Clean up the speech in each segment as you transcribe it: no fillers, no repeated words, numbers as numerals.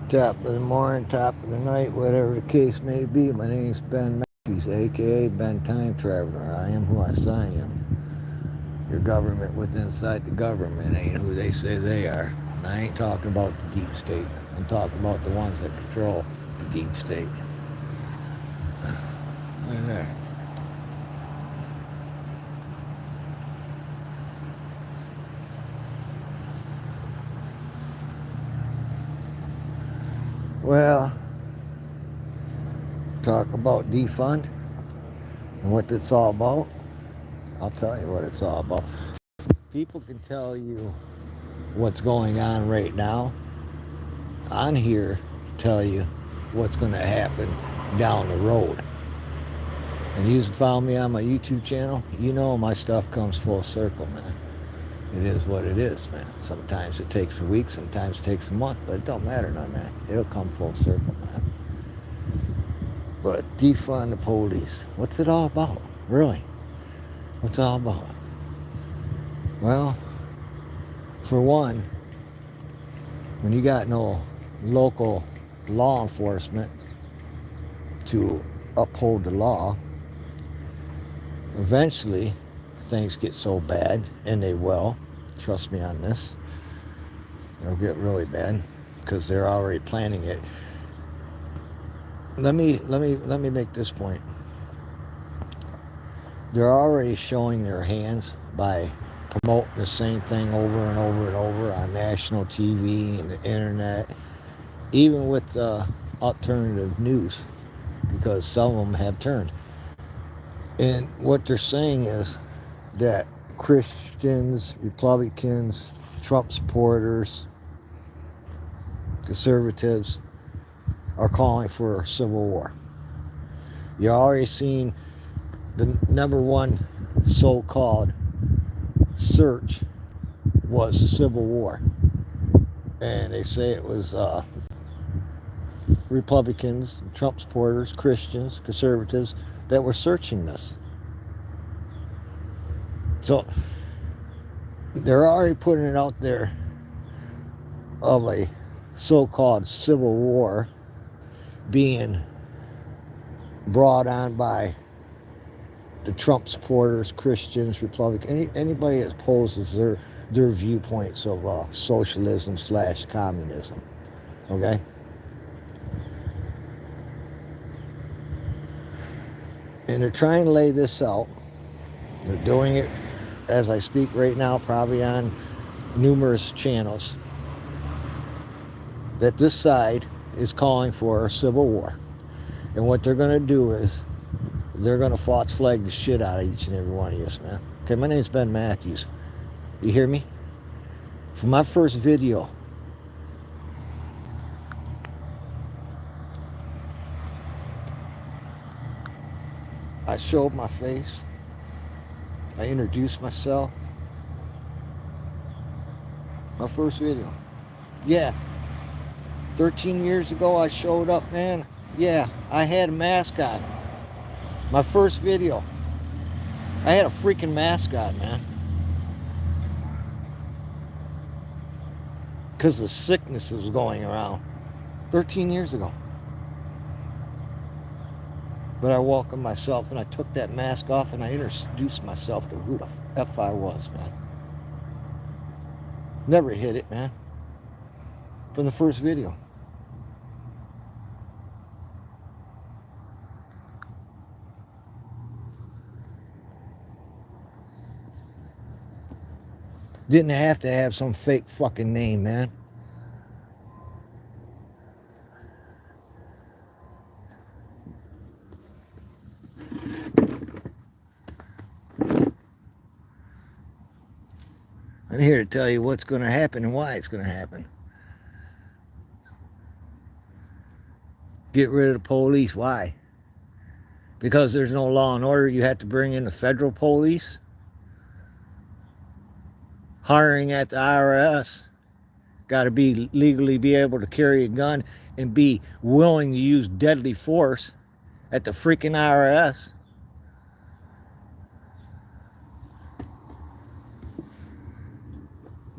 Top of the morning, top of the night, whatever the case may be. My name's Ben Matthews, aka Ben Time Traveler. I am who I say I am. Your government within inside the government ain't who they say they are. And I ain't talking about the deep state. I'm talking about the ones that control the deep state. Look at that. Well, talk about defund and what it's all about. I'll tell you what it's all about. People can tell you what's going on right now. I'm here to tell you what's going to happen down the road. And you follow me on my YouTube channel, you know my stuff comes full circle, man. It is what it is, man. Sometimes it takes a week, sometimes it takes a month, but it don't matter none, man. It'll come full circle, man. But defund the police. What's it all about? Really? What's it all about? Well, for one, when you got no local law enforcement to uphold the law, eventually things get so bad, and they will. Trust me on this. They'll get really bad because they're already planning it. Let me make this point. They're already showing their hands by promoting the same thing over and over and over on national TV and the internet, even with alternative news, because some of them have turned. And what they're saying is that Christians, Republicans, Trump supporters, conservatives are calling for a civil war. You're already seeing the number one so-called search was civil war. And they say it was Republicans, Trump supporters, Christians, conservatives that were searching this. So they're already putting it out there of a so-called civil war being brought on by the Trump supporters, Christians, Republicans, anybody that opposes their viewpoints of socialism / communism. Okay? And they're trying to lay this out. They're doing it as I speak right now, probably on numerous channels, that this side is calling for a civil war. And what they're going to do is they're going to false flag the shit out of each and every one of you, man. Okay, my name's Ben Matthews. You hear me? For my first video, I showed my face. I introduced myself. My first video. Yeah. 13 years ago I showed up, man. Yeah, I had a mask on. My first video. I had a freaking mask on, man. Because the sickness was going around 13 years ago. But I welcomed myself and I took that mask off and I introduced myself to who the F I was, man. Never hid it, man. From the first video. Didn't have to have some fake fucking name, man. I'm here to tell you what's going to happen and why it's going to happen. Get rid of the police. Why? Because there's no law and order. You have to bring in the federal police. Hiring at the IRS. Got to be legally be able to carry a gun and be willing to use deadly force at the freaking IRS.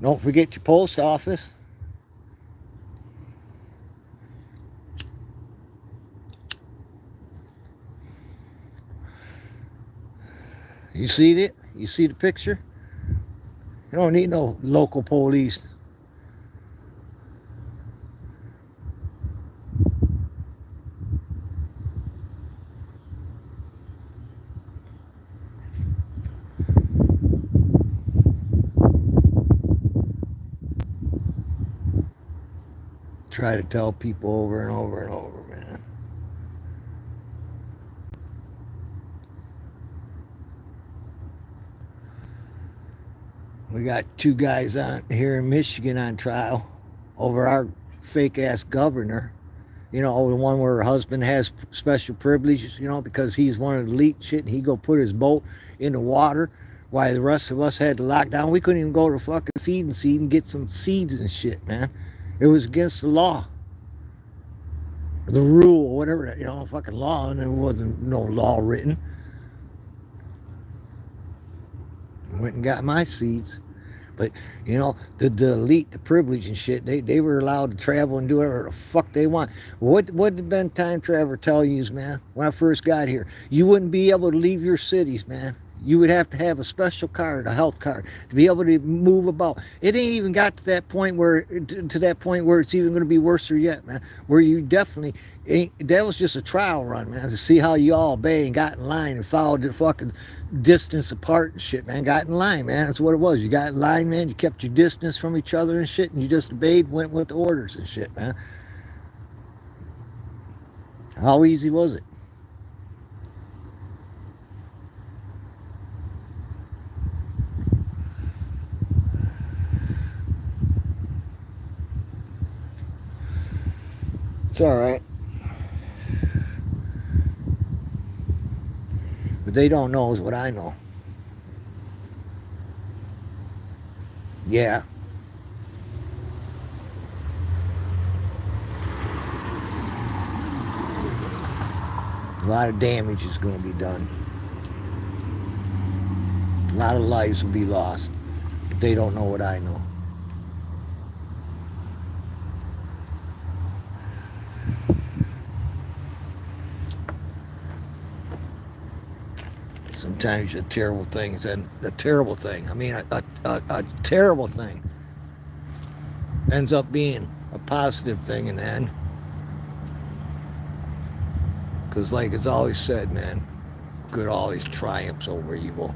Don't forget your post office. You see it? You see the picture? You don't need no local police. Try to tell people over and over and over, man. We got 2 guys on here in Michigan on trial over our fake ass governor. You know, the one where her husband has special privileges, you know, because he's one of the elite shit, and he go put his boat in the water while the rest of us had to lock down. We couldn't even go to fucking feed and seed and get some seeds and shit, man. It was against the law. The rule, whatever, you know, fucking law, and there wasn't no law written. Went and got my seeds. But, you know, the elite, the privilege and shit, they were allowed to travel and do whatever the fuck they want. What did Ben Time Traveler tell you, man, when I first got here? You wouldn't be able to leave your cities, man. You would have to have a special card, a health card, to be able to move about. It ain't even got to that point where it's even going to be worse yet, man. Where you definitely ain't. That was just a trial run, man, to see how you all obey and got in line and followed the fucking distance apart and shit, man. Got in line, man. That's what it was. You got in line, man. You kept your distance from each other and shit, and you just obeyed, went with the orders and shit, man. How easy was it? It's all right. But they don't know is what I know. Yeah. A lot of damage is going to be done. A lot of lives will be lost. But they don't know what I know. Sometimes a terrible thing is a terrible thing. I mean, a terrible thing ends up being a positive thing in the end. Because like it's always said, man, good always triumphs over evil.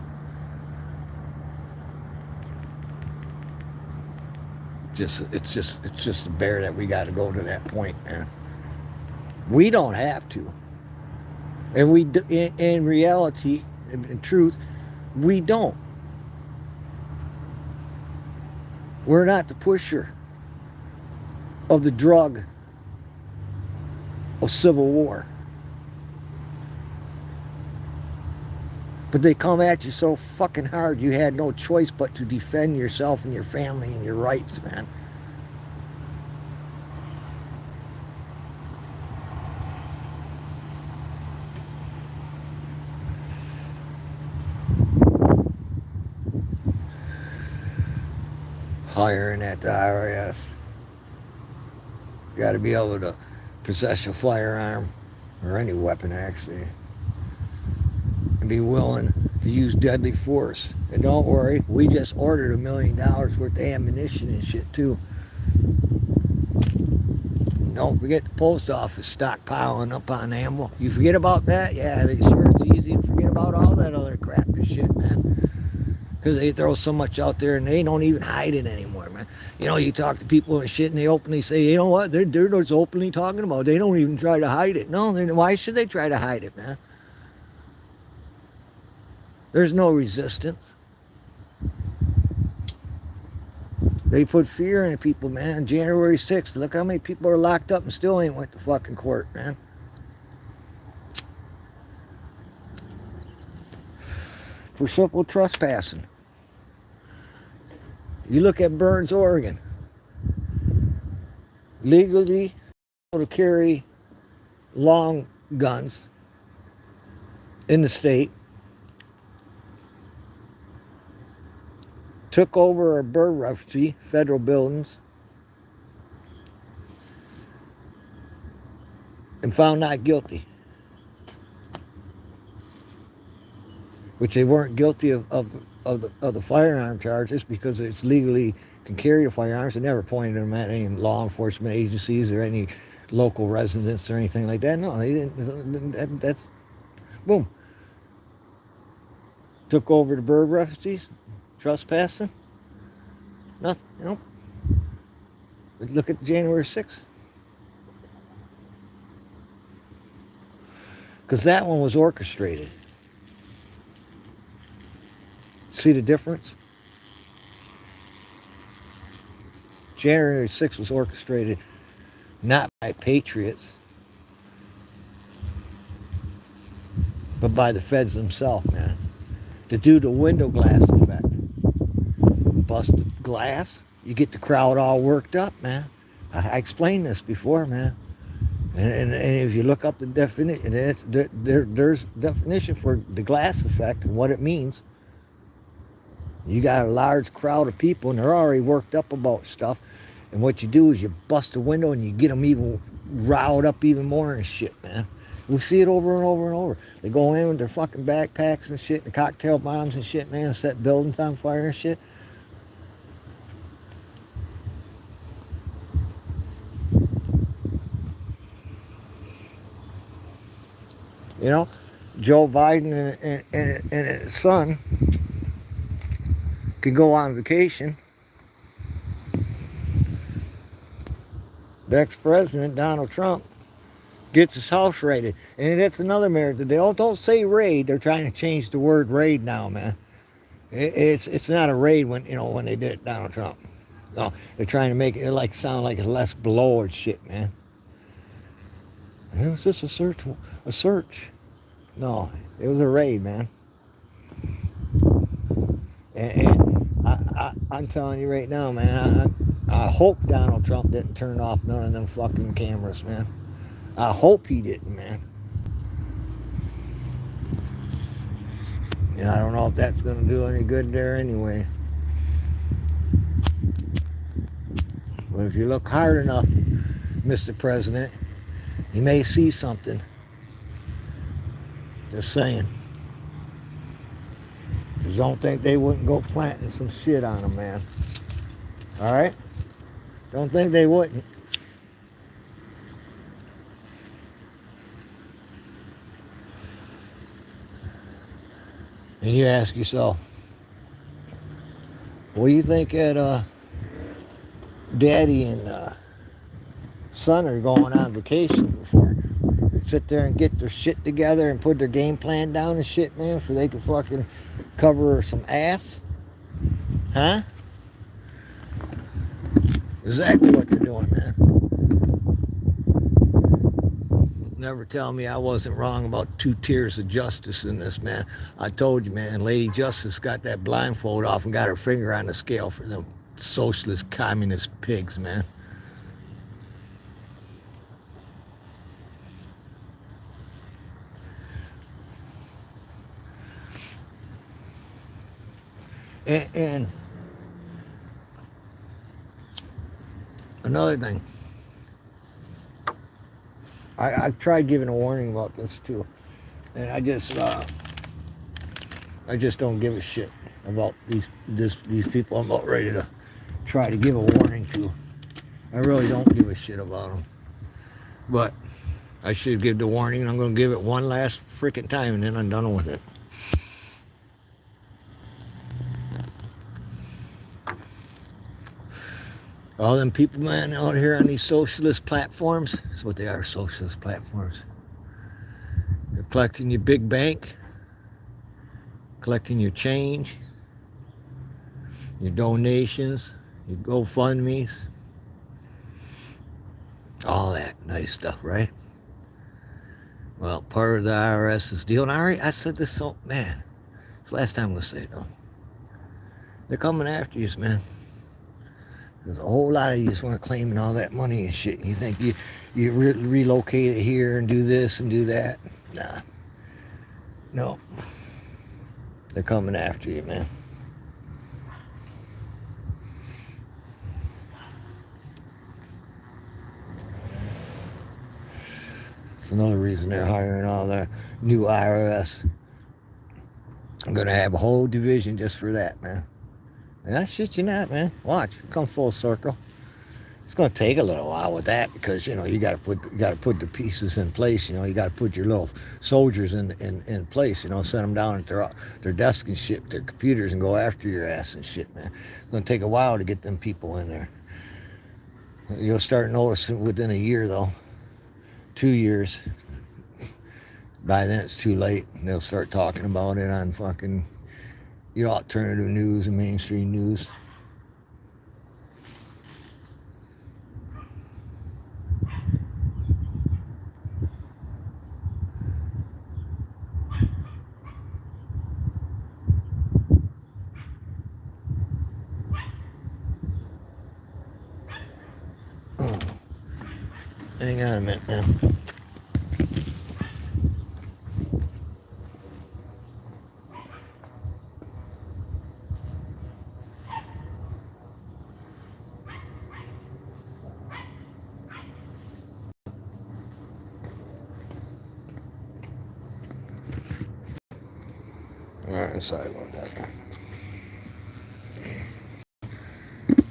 It's just a bear that we got to go to that point, man. We don't have to. And in reality, in truth, we don't. We're not the pusher of the drug of civil war. But they come at you so fucking hard, you had no choice but to defend yourself and your family and your rights, man. Hiring at the IRS. You got to be able to possess a firearm, or any weapon actually, and be willing to use deadly force. And don't worry, we just ordered $1 million worth of ammunition and shit too. Don't forget the post office stockpiling up on ammo. You forget about that? Yeah, sure, it's easy to forget about all that other crap and shit, man. Because they throw so much out there and they don't even hide it anymore, man. You know, you talk to people and shit and they openly say, you know what, they're just openly talking about it. They don't even try to hide it. No, why should they try to hide it, man? There's no resistance. They put fear in people, man. January 6th, look how many people are locked up and still ain't went to fucking court, man. For simple trespassing. You look at Burns, Oregon. Legally able to carry long guns in the state. Took over a bird refugee, federal buildings, and found not guilty. which they weren't guilty of the firearm charges because it's legally can carry the firearms. They never pointed them at any law enforcement agencies or any local residents or anything like that. No, they didn't. That's boom. Took over the bird refugees, trespassing. Nothing, you know. Look at January 6th. Because that one was orchestrated. See the difference? January 6th was orchestrated not by patriots, but by the feds themselves, man. To do the window glass effect. Bust glass, you get the crowd all worked up, man. I explained this before, man. And if you look up the definition, there's definition for the glass effect and what it means. You got a large crowd of people and they're already worked up about stuff. And what you do is you bust a window and you get them even riled up even more and shit, man. We see it over and over and over. They go in with their fucking backpacks and shit, and cocktail bombs and shit, man, set buildings on fire and shit. You know, Joe Biden and his son can go on vacation. The ex-president, Donald Trump, gets his house raided. And that's another merit. They don't say raid. They're trying to change the word raid now, man. It's not a raid when they did it, Donald Trump. No, they're trying to make it sound like it's less blow or shit, man. It was just a search. No, it was a raid, man. And I'm telling you right now, man, I hope Donald Trump didn't turn off none of them fucking cameras, man. I hope he didn't, man. And I don't know if that's going to do any good there anyway. But if you look hard enough, Mr. President, you may see something. Just saying. Just don't think they wouldn't go planting some shit on them, man. Alright? Don't think they wouldn't. And you ask yourself, what do you think that Daddy and son are going on vacation before? Sit there and get their shit together and put their game plan down and shit, man, so they can fucking cover some ass? Huh? Exactly what they're doing, man. Never tell me I wasn't wrong about 2 tiers of justice in this, man. I told you, man, Lady Justice got that blindfold off and got her finger on the scale for them socialist, communist pigs, man. And another thing, I've tried giving a warning about this too, and I just don't give a shit about these people I'm about ready to try to give a warning to. I really don't give a shit about them, but I should give the warning, and I'm going to give it one last freaking time, and then I'm done with it. All them people, man, out here on these socialist platforms, that's what they are, socialist platforms. They're collecting your big bank, collecting your change, your donations, your GoFundMes, all that nice stuff, right? Well, part of the IRS's deal, and I said this so, man, it's the last time I'm going to say it, though. They're coming after you, man. There's a whole lot of you just want to claim all that money and shit. You think you relocate it here and do this and do that. Nah. No. They're coming after you, man. It's another reason they're hiring all the new IRS I'm going to have a whole division just for that, man. And I shit you not, man. Watch, come full circle. It's going to take a little while with that because you got to put the pieces in place. You got to put your little soldiers in place. Set them down at their desk and shit, their computers, and go after your ass and shit, man. It's going to take a while to get them people in there. You'll start noticing within a year, though. 2 years. By then it's too late. They'll start talking about it on fucking your alternative news and mainstream news. Hang on a minute now. Alright, sorry about that.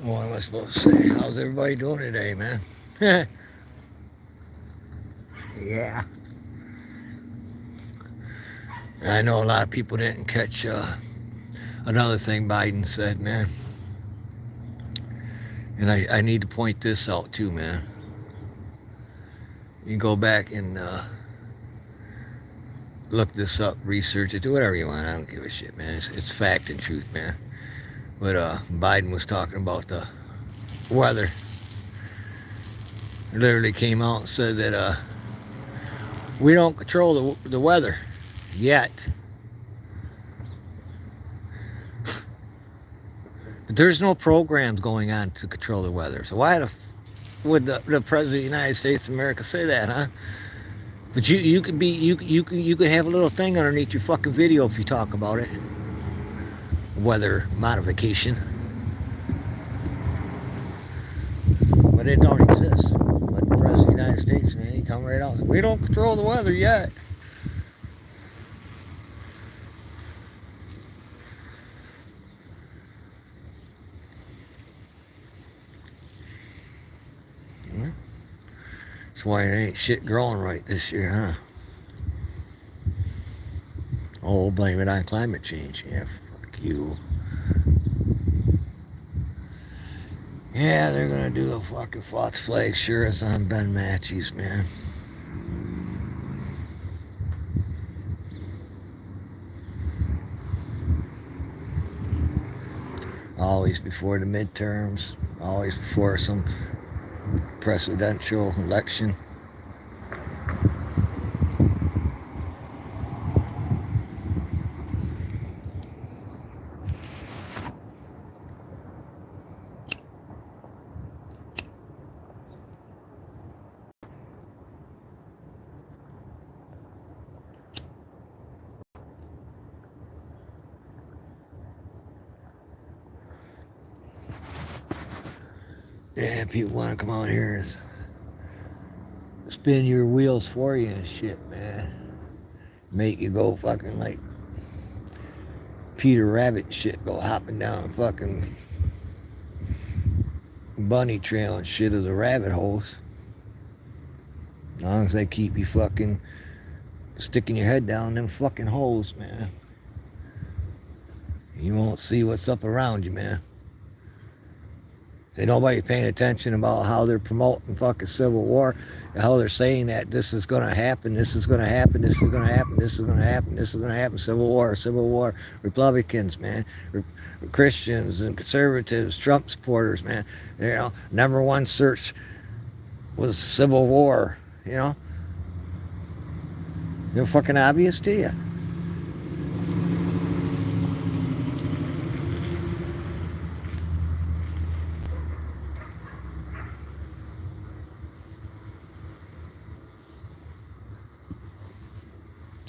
What am I supposed to say? How's everybody doing today, man? Yeah. I know a lot of people didn't catch another thing Biden said, man. And I need to point this out too, man. You go back and look this up, research it, do whatever you want. I don't give a shit, man. It's fact and truth, man. But Biden was talking about the weather. He literally came out and said that we don't control the weather yet. But there's no programs going on to control the weather. So why would the President of the United States of America say that, huh? But you could have a little thing underneath your fucking video if you talk about it. Weather modification. But it don't exist. But the President of the United States, man, he come right out. We don't control the weather yet. That's why it ain't shit growing right this year, huh? Oh, blame it on climate change. Yeah, fuck you. Yeah, they're gonna do a fucking false flag sure as on Ben Matthews, man. Always before the midterms, always before some presidential election. Yeah, people want to come out here and spin your wheels for you and shit, man. Make you go fucking like Peter Rabbit shit, go hopping down a fucking bunny trail and shit of the rabbit holes. As long as they keep you fucking sticking your head down them fucking holes, man. You won't see what's up around you, man. Ain't nobody paying attention about how they're promoting fucking civil war, how they're saying that this is going to happen, this is going to happen, this is going to happen, this is going to happen, this is going to happen, civil war, Republicans, man, Christians and conservatives, Trump supporters, man. Number one search was civil war, They're fucking obvious to you.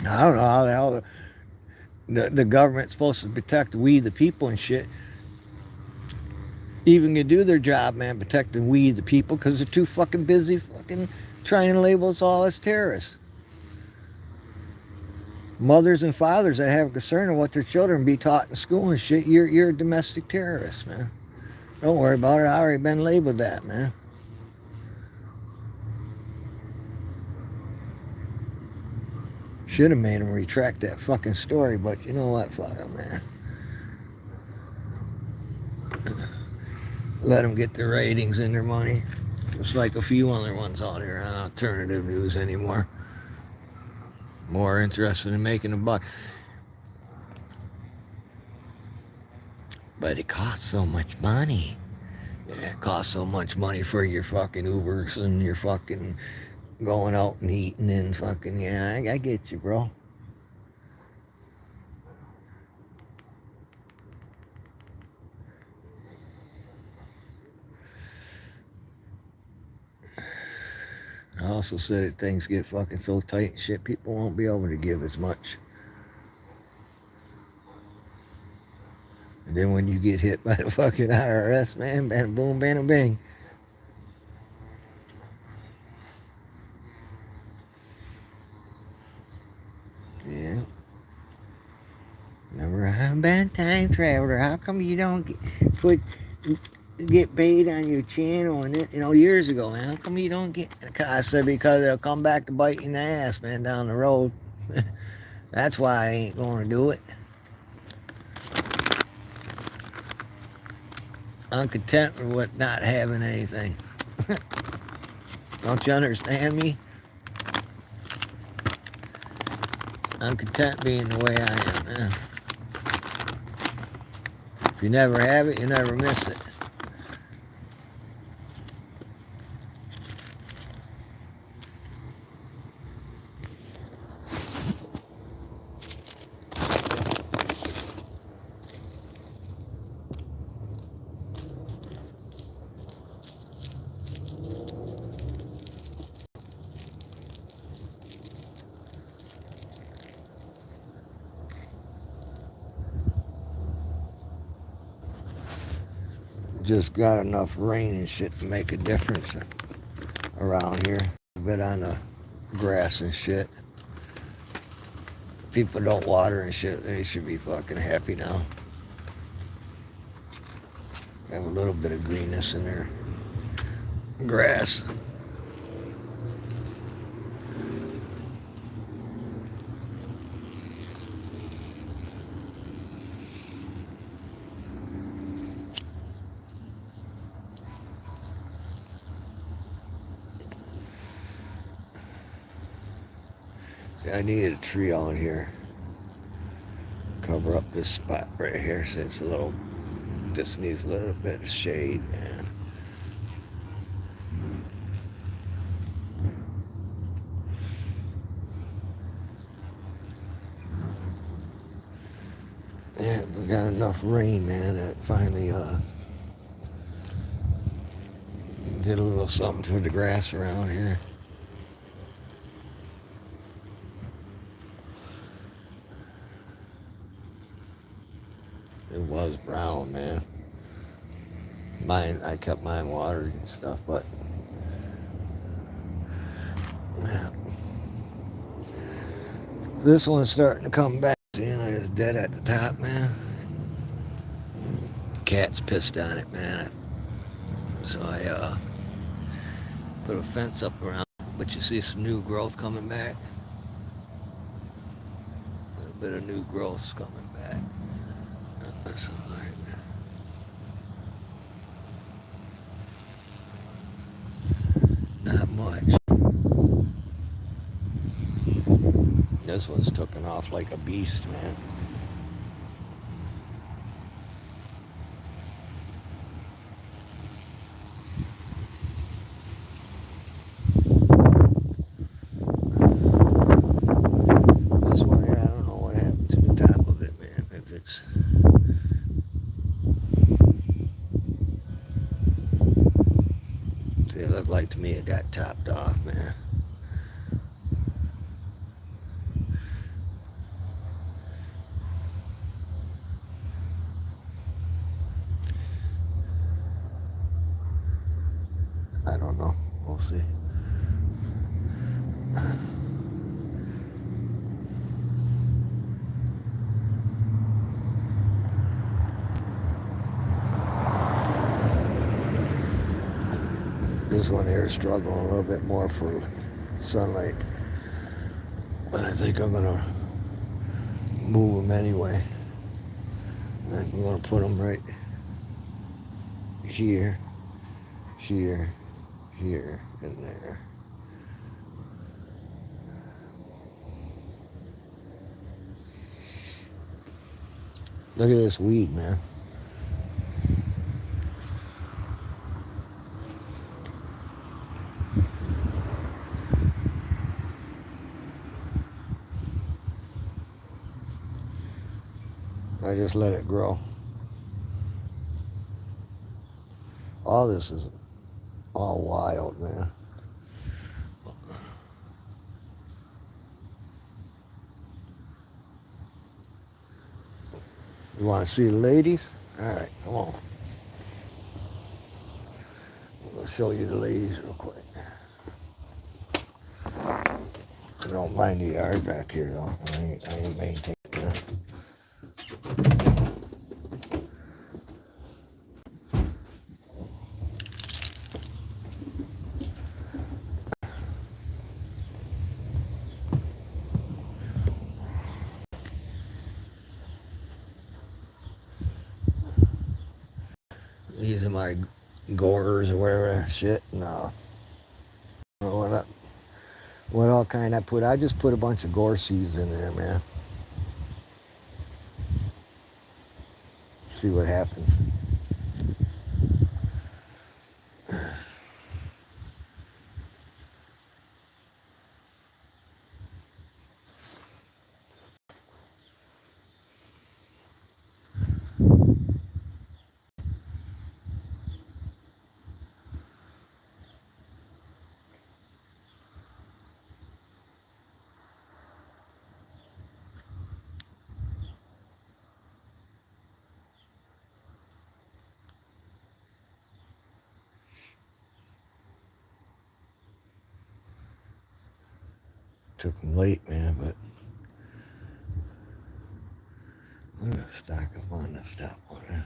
I don't know how the hell the government's supposed to protect we the people and shit. Even can do their job, man, protecting we the people, because they're too fucking busy fucking trying to label us all as terrorists. mothers and fathers that have a concern of what their children be taught in school and shit, you're a domestic terrorist, man. Don't worry about it. I already been labeled that, man. Should have made him retract that fucking story, but you know what? Fuck him, man. Let them get their ratings and their money. Just like a few other ones out here on alternative news anymore. More interested in making a buck. But it costs so much money. It costs so much money for your fucking Ubers and your fucking going out and eating and fucking, yeah, I get you, bro. I also said that things get fucking so tight and shit, people won't be able to give as much. And then when you get hit by the fucking IRS, man, bam, boom, bam, bang. Yeah. Remember, I'm a bad time traveler. How come you don't get paid on your channel? And it, years ago, man. How come you don't get? I said because they'll come back to bite you in the ass, man, down the road. That's why I ain't going to do it. I'm content with not having anything. Don't you understand me? I'm content being the way I am, man. If you never have it, you never miss it. Just got enough rain and shit to make a difference around here. A bit on the grass and shit. People don't water and shit. They should be fucking happy now. Have a little bit of greenness in their grass. See, I needed a tree on here. Cover up this spot right here since this needs a little bit of shade, man. Yeah, we got enough rain, man, that finally did a little something to the grass around here. It was brown, man. I kept mine watered and stuff, but yeah. This one's starting to come back. It's dead at the top, man. Cat's pissed on it, man. So I put a fence up around, but you see some new growth coming back. A little bit of new growth's coming back. That's all right. Not much. This one's taken off like a beast, man. This one here, I don't know what happened to the top of it, man. If it's... See, it looked like to me it got topped off, man. I don't know. We'll see. this one here is struggling a little bit more for sunlight. But I think I'm going to move them anyway. I'm going to put them right here, here, here, and there. Look at this weed, man. I just let it grow. All this is all wild, man. You want to see the ladies? All right, come on. I'll show you the ladies real quick. I don't mind the yard back here, though. I ain't maintaining it. These are my gorers or whatever shit. No. What all kind I put? I just put a bunch of gore seeds in there, man. See what happens. Took them late, man, but I'm gonna stock up on this top one. Yeah.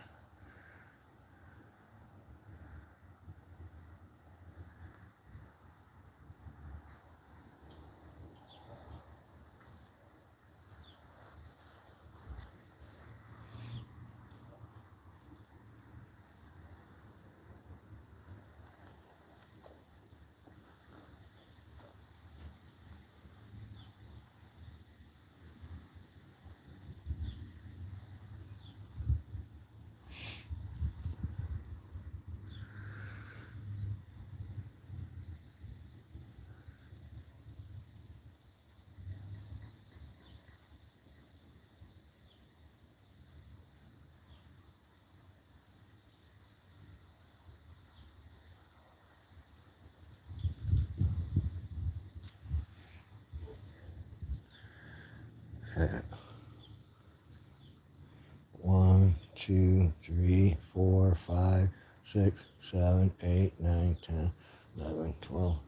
1, 2, 3, 4, 5, 6, 7, 8, 9, 10, 11, 12,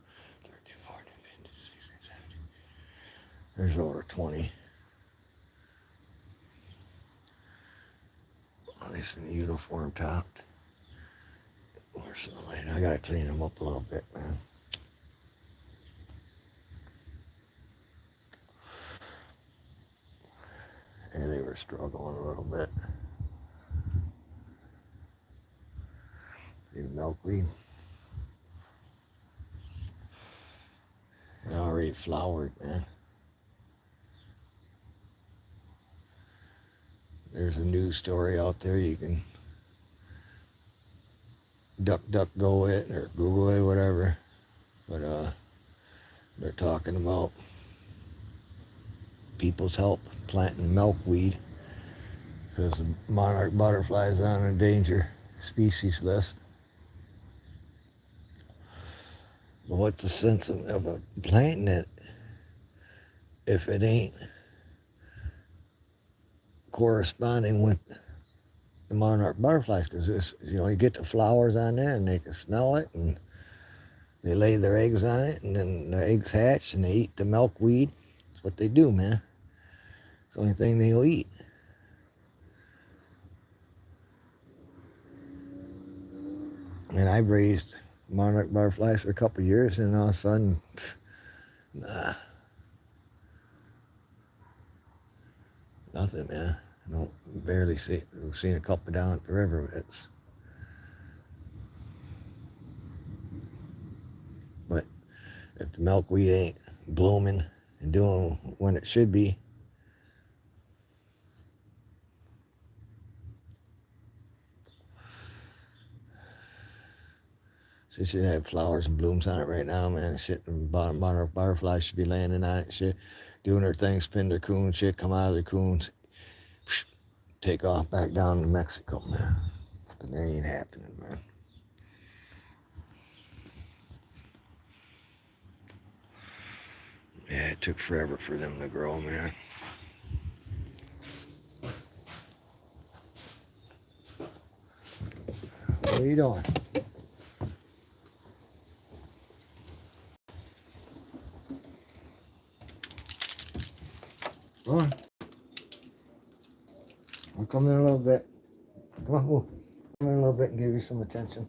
13, 14, 15, 16, 17. There's over 20. At least in the uniform topped. Or something. I gotta clean them up a little bit, man. And they were struggling a little bit. See the milkweed? It already flowered, man. There's a news story out there. You can DuckDuckGo it or Google it, whatever. But they're talking about people's help planting milkweed because the monarch butterfly is on a endangered species list. But what's the sense of planting it if it ain't corresponding with the monarch butterflies? Because you get the flowers on there and they can smell it and they lay their eggs on it and then the eggs hatch and they eat the milkweed. That's what they do, man. It's the only thing they'll eat. And I've raised monarch butterflies for a couple of years, and all of a sudden, nah, nothing, man. I don't barely see. We've seen a couple down at the river. But if the milkweed ain't blooming and doing when it should be, so it should have flowers and blooms on it right now, man. Shit, the monarch butterflies should be landing on it, shit, doing their thing, spin their coons, shit, come out of their coons, take off back down to Mexico, man. But that ain't happening, man. Yeah, it took forever for them to grow, man. What are you doing? Come on. I'll come in a little bit. Come on, move. Come in a little bit and give you some attention.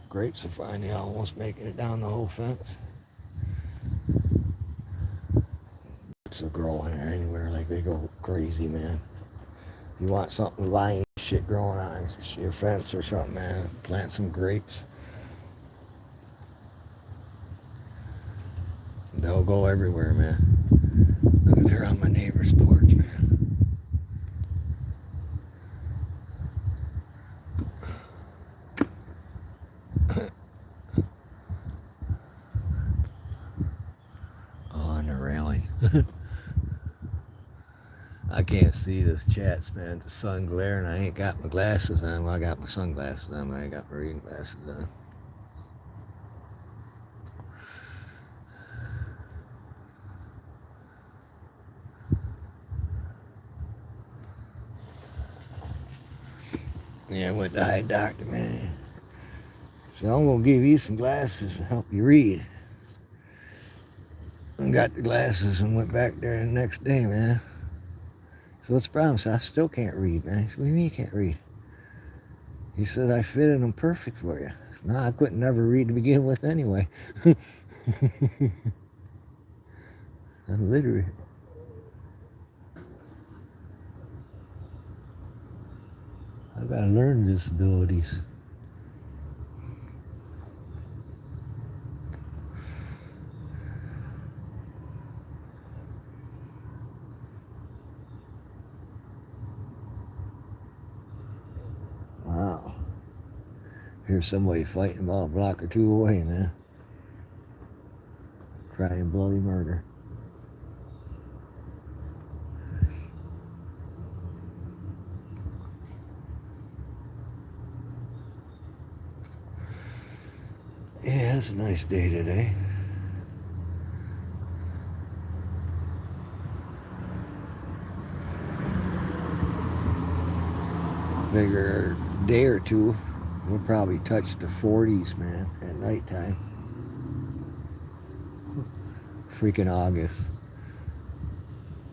Grapes are finally almost making it down the whole fence. Grapes will grow anywhere, like they go crazy, man. If you want something vine shit growing on your fence or something, man, plant some grapes. They'll go everywhere, man. Look, they're on my neighbor's porch, man. Oh, and they're railing. I can't see the chats, man. The sun glaring. I ain't got my glasses on. Well, I got my sunglasses on, but I ain't got my reading glasses on. Yeah, I went to the eye doctor, man. So I'm going to give you some glasses to help you read. I got the glasses and went back there the next day, man. So what's the problem? So I still can't read, man. What do you mean you can't read? He said I fitted them perfect for you. No, I couldn't never read to begin with anyway. I'm literate. I've got learning disabilities. Wow. Here's somebody fighting about a block or two away, man. Crying bloody murder. Yeah, it's a nice day today. Figure a day or two, we'll probably touch the 40s, man, at nighttime. Freaking August.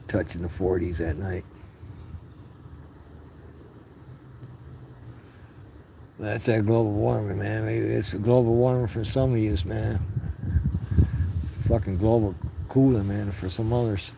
Touching the 40s at night. That's that global warming, man. Maybe it's a global warming for some of yous, man. Fucking global cooling, man, for some others.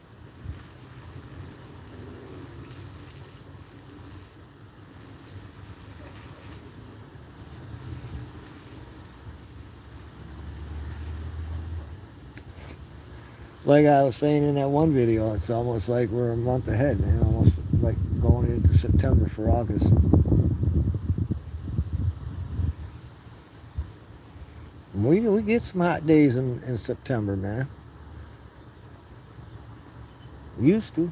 Like I was saying in that one video, it's almost like we're a month ahead, man. Almost like going into September for August. We get some hot days in September, man. We used to.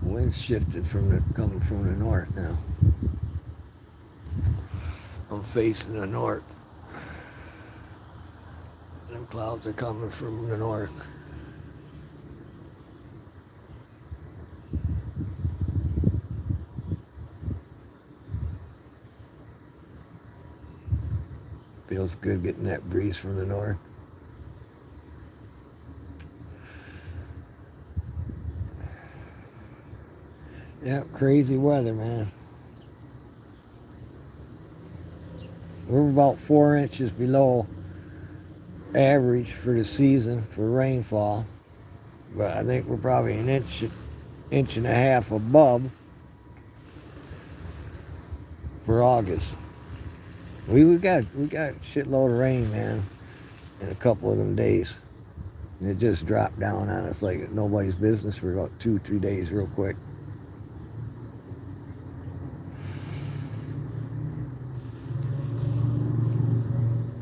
The wind's shifted coming from the north now. I'm facing the north. Them clouds are coming from the north. Feels good getting that breeze from the north. Yep, crazy weather, man. We're about 4 inches below average for the season for rainfall, but I think we're probably an inch and a half above for August. We got a shitload of rain, man, in a couple of them days. And it just dropped down on us like nobody's business for about 2-3 days real quick.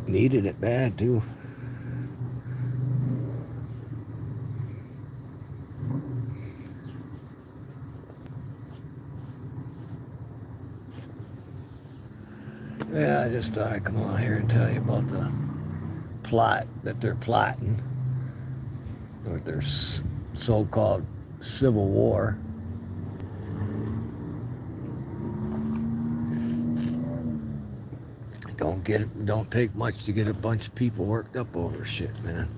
Needed it bad too. Yeah, I just thought I'd come on here and tell you about the plot that they're plotting with their so-called civil war. Don't take much to get a bunch of people worked up over shit, man.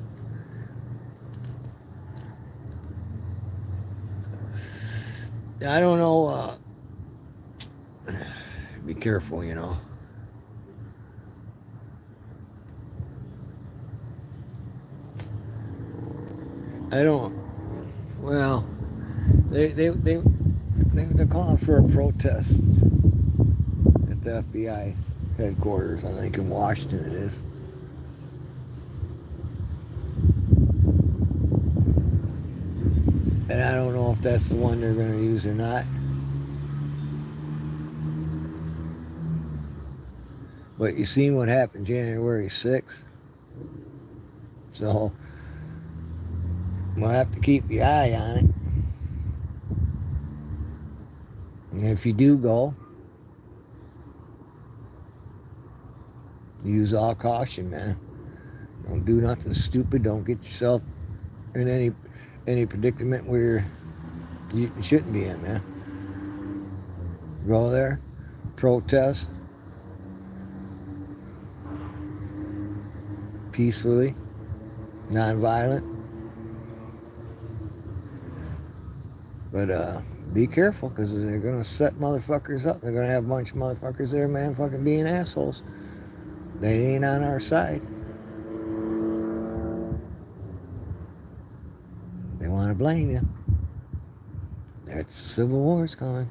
I don't know. Be careful, you know. I don't. Well, they're calling for a protest at the FBI headquarters. I think in Washington it is. And I don't know if that's the one they're going to use or not. But you seen what happened January 6th. So we'll have to keep your eye on it. And if you do go, use all caution, man. Don't do nothing stupid. Don't get yourself in any predicament where you shouldn't be in, man. Go there, protest peacefully, non-violent. But be careful, because they're going to set motherfuckers up. They're going to have a bunch of motherfuckers there, man, fucking being assholes. They ain't on our side. They want to blame you. That's civil war's coming.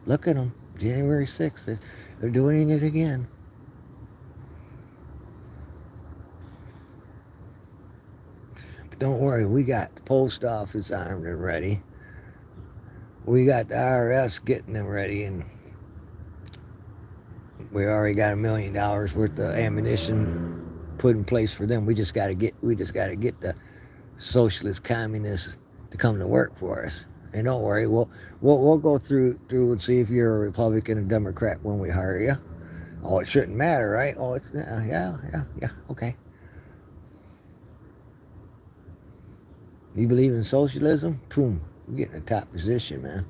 Look at them. January 6th. They're doing it again. But don't worry, we got the post office armed and ready. We got the IRS getting them ready, and we already got $1 million worth of ammunition put in place for them. We just got to get the socialist communists to come to work for us. And don't worry, we'll go through and see if you're a Republican or Democrat when we hire you. Oh, it shouldn't matter, right? Oh, it's yeah, okay. You believe in socialism? Boom, you get in the top position, man.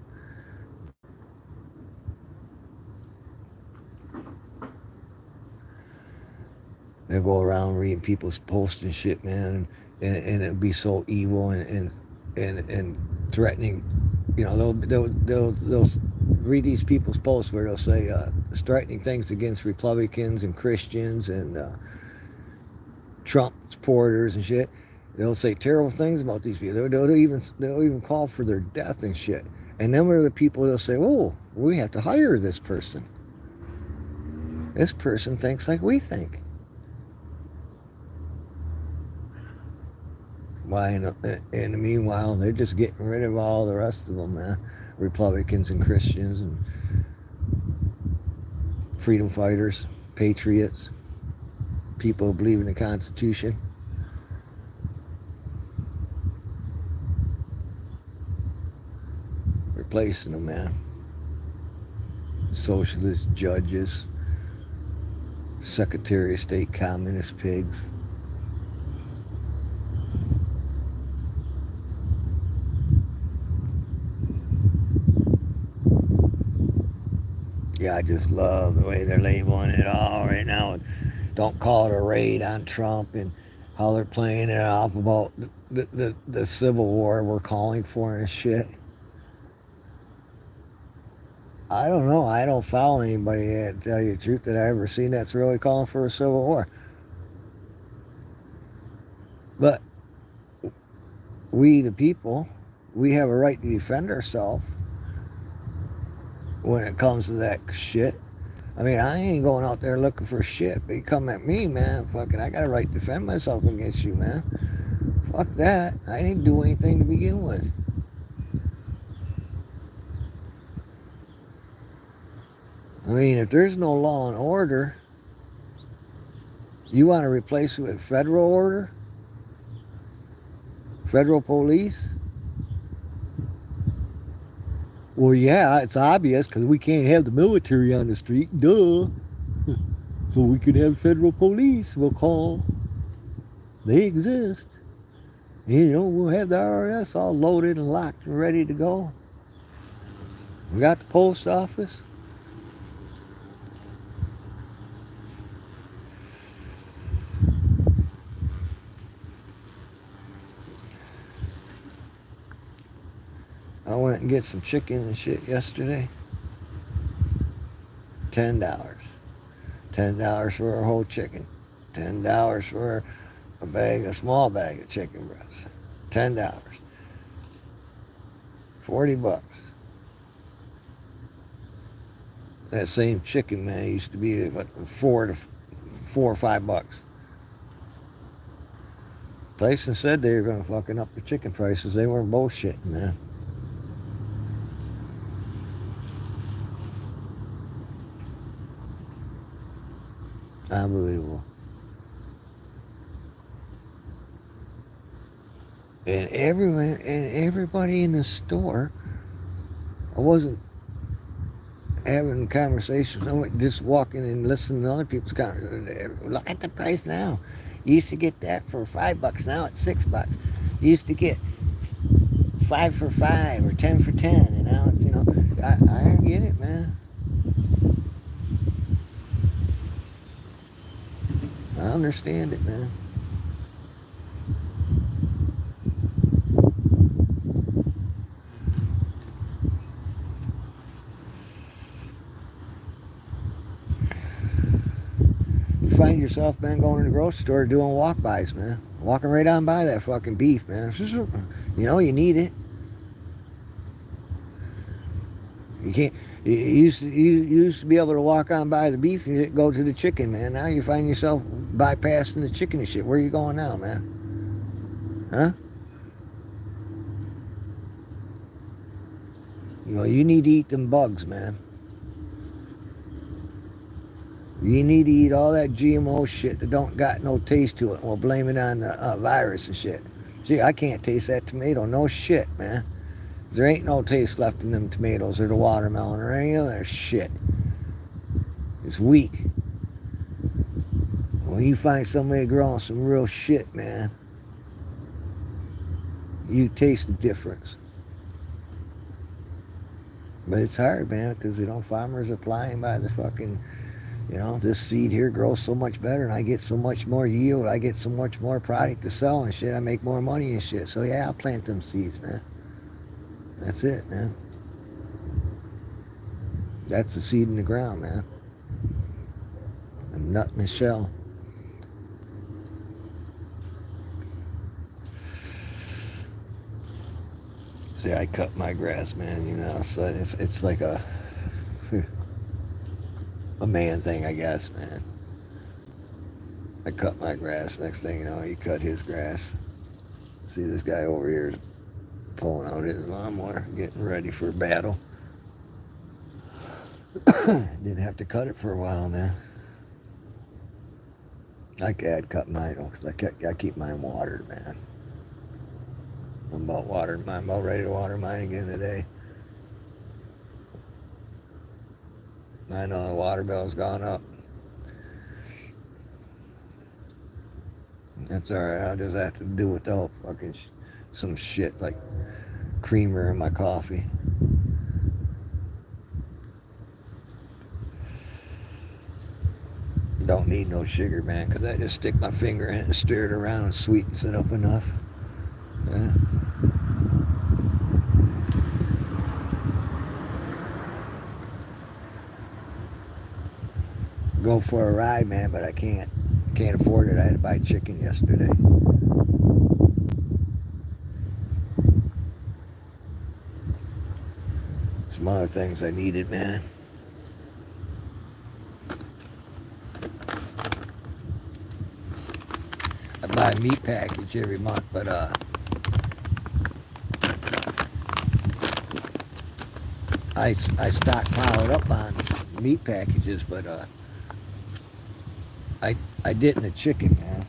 They'll go around reading people's posts and shit, man, and it'd be so evil and threatening. You know, they'll read these people's posts where they'll say threatening things against Republicans and Christians and Trump supporters and shit. They'll say terrible things about these people. They'll even call for their death and shit. And then we're the people they'll say, "Oh, we have to hire this person. This person thinks like we think." Why? In the meanwhile, they're just getting rid of all the rest of them, man. Republicans and Christians and freedom fighters, patriots, people who believe in the Constitution. Replacing them, man. Socialist judges, Secretary of State communist pigs. Yeah, I just love the way they're labeling it all right now. don't call it a raid on Trump and how they're playing it off about the civil war we're calling for and shit. I don't know. I don't follow anybody, to tell you the truth, that I ever seen that's really calling for a civil war. But we, the people, we have a right to defend ourselves when it comes to that shit. I mean, I ain't going out there looking for shit, but you come at me, man, fucking, I got a right to defend myself against you, man. Fuck that. I didn't do anything to begin with. I mean, if there's no law and order, you want to replace it with federal order? Federal police? Well, yeah, it's obvious because we can't have the military on the street. Duh. So we could have federal police. We'll call. They exist. You know, we'll have the IRS all loaded and locked and ready to go. We got the post office. I went and get some chicken and shit yesterday. $10. $10 for a whole chicken. $10 for a small bag of chicken breasts. $10. $40. That same chicken, man, used to be what, $4 or $5. Tyson said they were going to fucking up the chicken prices. They weren't bullshitting, man. Unbelievable. And everybody in the store, I wasn't having conversations. I'm just walking and listening to other people's conversations. Look at the price now. You used to get that for $5. Now it's $6. You used to get 5 for 5 or 10 for 10, and now it's, you know, I get it, man. I understand it, man. You find yourself, man, going to the grocery store doing walk-bys, man. Walking right on by that fucking beef, man. You know, you need it. You can't. You used to be able to walk on by the beef and go to the chicken, man. Now you find yourself bypassing the chicken and shit. Where are you going now, man? Huh? You know, you need to eat them bugs, man. You need to eat all that GMO shit that don't got no taste to it. And we'll blame it on the virus and shit. Gee, I can't taste that tomato. No shit, man. There ain't no taste left in them tomatoes or the watermelon or any other shit. It's weak. When you find somebody growing some real shit, man, you taste the difference. But it's hard, man, because, you know, farmers are flying by the fucking, you know, this seed here grows so much better and I get so much more yield. I get so much more product to sell and shit. I make more money and shit. So, yeah, I'll plant them seeds, man. That's it, man. That's the seed in the ground, man. A nut in the shell. See, I cut my grass, man, you know, so it's like a man thing, I guess, man. I cut my grass. Next thing you know, he cut his grass. See, this guy over here is pulling out his lawnmower, getting ready for battle. Didn't have to cut it for a while, man. I had cut mine, because I keep mine watered, man. I'm about watering mine. I'm about ready to water mine again today. I know the water bill's gone up. That's alright. I'll just have to do without fucking some shit like creamer in my coffee. don't need no sugar, man, because I just stick my finger in it and stir it around and sweetens it up enough. Yeah. Go for a ride, man, but I can't. Can't afford it. I had to buy chicken yesterday. Some other things I needed, man. I buy a meat package every month, but I stockpile it up on meat packages, but I didn't a chicken, man.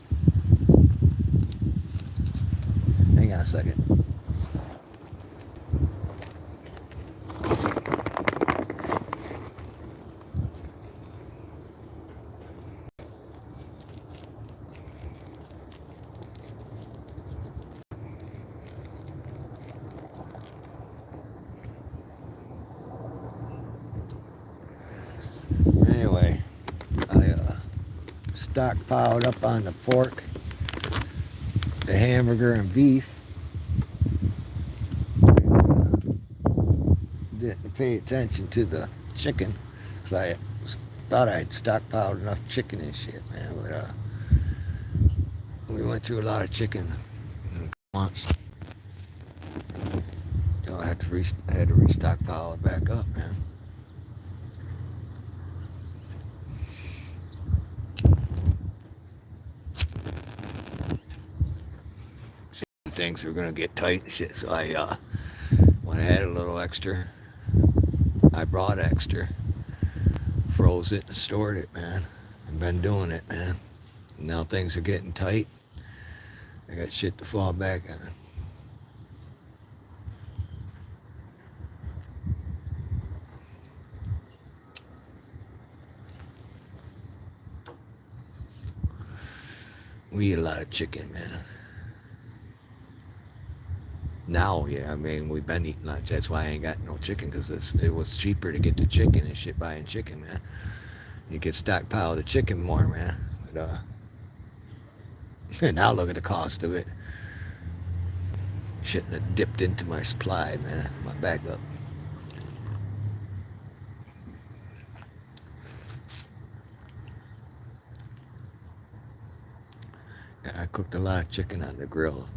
Hang on a second. Anyway, I stockpiled up on the pork, the hamburger, and beef. Didn't pay attention to the chicken because I thought I'd stockpiled enough chicken and shit, man. But we went through a lot of chicken once. So I had to restockpile it back up, man. Things were gonna get tight and shit, so I when I had a little extra, I brought extra, froze it and stored it, man. I've been doing it, man. Now things are getting tight. I got shit to fall back on. We eat a lot of chicken, man. Now, yeah, I mean, we've been eating lunch. That's why I ain't got no chicken, because it was cheaper to get the chicken and shit buying chicken, man. You could stockpile the chicken more, man. But, now look at the cost of it. Shouldn't have dipped into my supply, man. My backup. Yeah, I cooked a lot of chicken on the grill.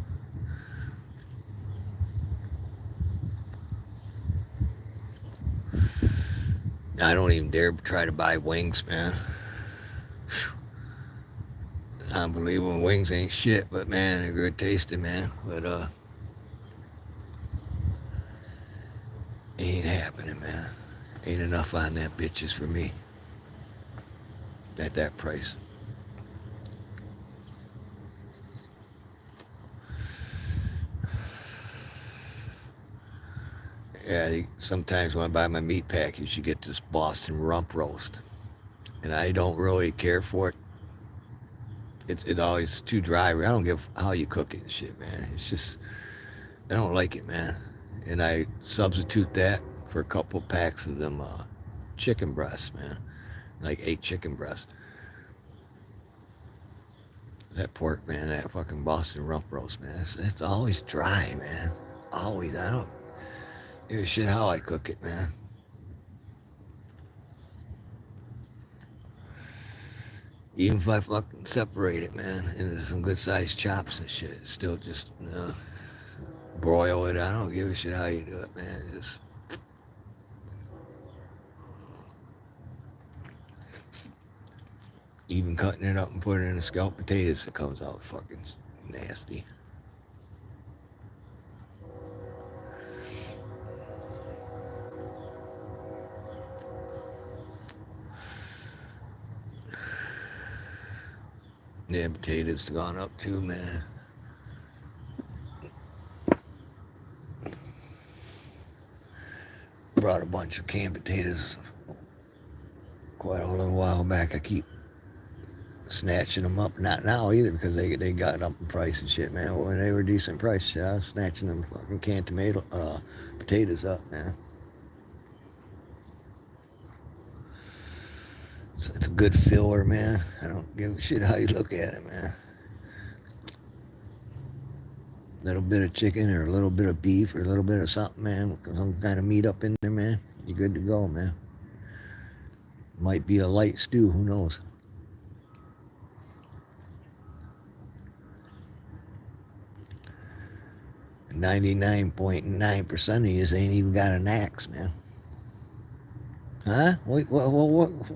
I don't even dare try to buy wings, man. Unbelievable. Wings ain't shit, but man, they're good tasting, man. But ain't happening, man. Ain't enough on that bitches for me. At that price. Yeah, sometimes when I buy my meat package, you get this Boston rump roast. And I don't really care for it. It's always too dry. I don't give how you cook it and shit, man. It's just, I don't like it, man. And I substitute that for a couple packs of them chicken breasts, man. Like 8 chicken breasts. That pork, man, that fucking Boston rump roast, man. It's always dry, man. Always. I don't give a shit how I cook it, man. Even if I fucking separate it, man, into some good sized chops and shit, still just, broil it. I don't give a shit how you do it, man. Just even cutting it up and putting it in the scalloped potatoes, it comes out fucking nasty. Yeah, potatoes gone up too, man. Brought a bunch of canned potatoes quite a little while back. I keep snatching them up. Not now either, because they got up in price and shit, man. When they were decent price, shit, I was snatching them fucking canned potatoes up, man. It's a good filler, man. I don't give a shit how you look at it, man. A little bit of chicken or a little bit of beef or a little bit of something, man. Some kind of meat up in there, man. You're good to go, man. Might be a light stew, who knows? And 99.9% of you ain't even got an axe, man. Huh?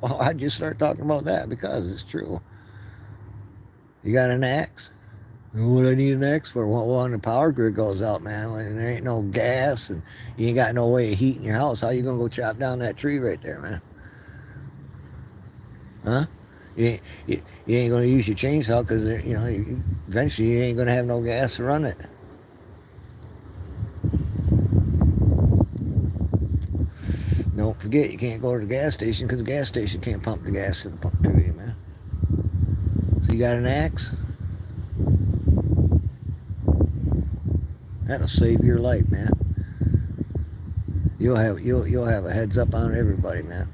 How'd you start talking about that? Because it's true. You got an axe? What I need an axe for? Well, when the power grid goes out, man, when there ain't no gas and you ain't got no way of heating your house, how you gonna go chop down that tree right there, man? Huh? You ain't gonna use your chainsaw because eventually you ain't gonna have no gas to run it. Don't forget, you can't go to the gas station because the gas station can't pump the gas to you, man. So you got an axe? That'll save your life, man. You'll have a heads up on everybody, man.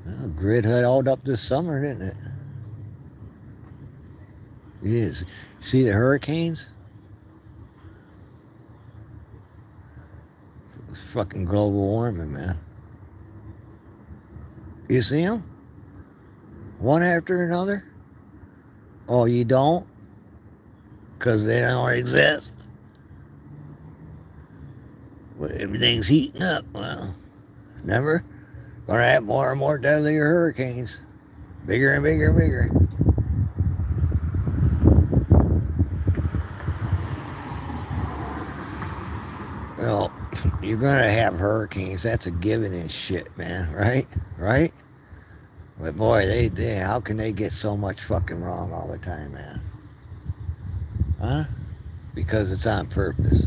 Well, grid had all up this summer, didn't it? It is. See the hurricanes? It's fucking global warming, man. You see them? One after another? Oh, you don't? Because they don't exist? Well, everything's heating up. Well, never. Gonna have more and more deadlier hurricanes. Bigger and bigger and bigger. Well, you're gonna have hurricanes. That's a given and shit, man. Right? Right? But boy, how can they get so much fucking wrong all the time, man? Huh? Because it's on purpose.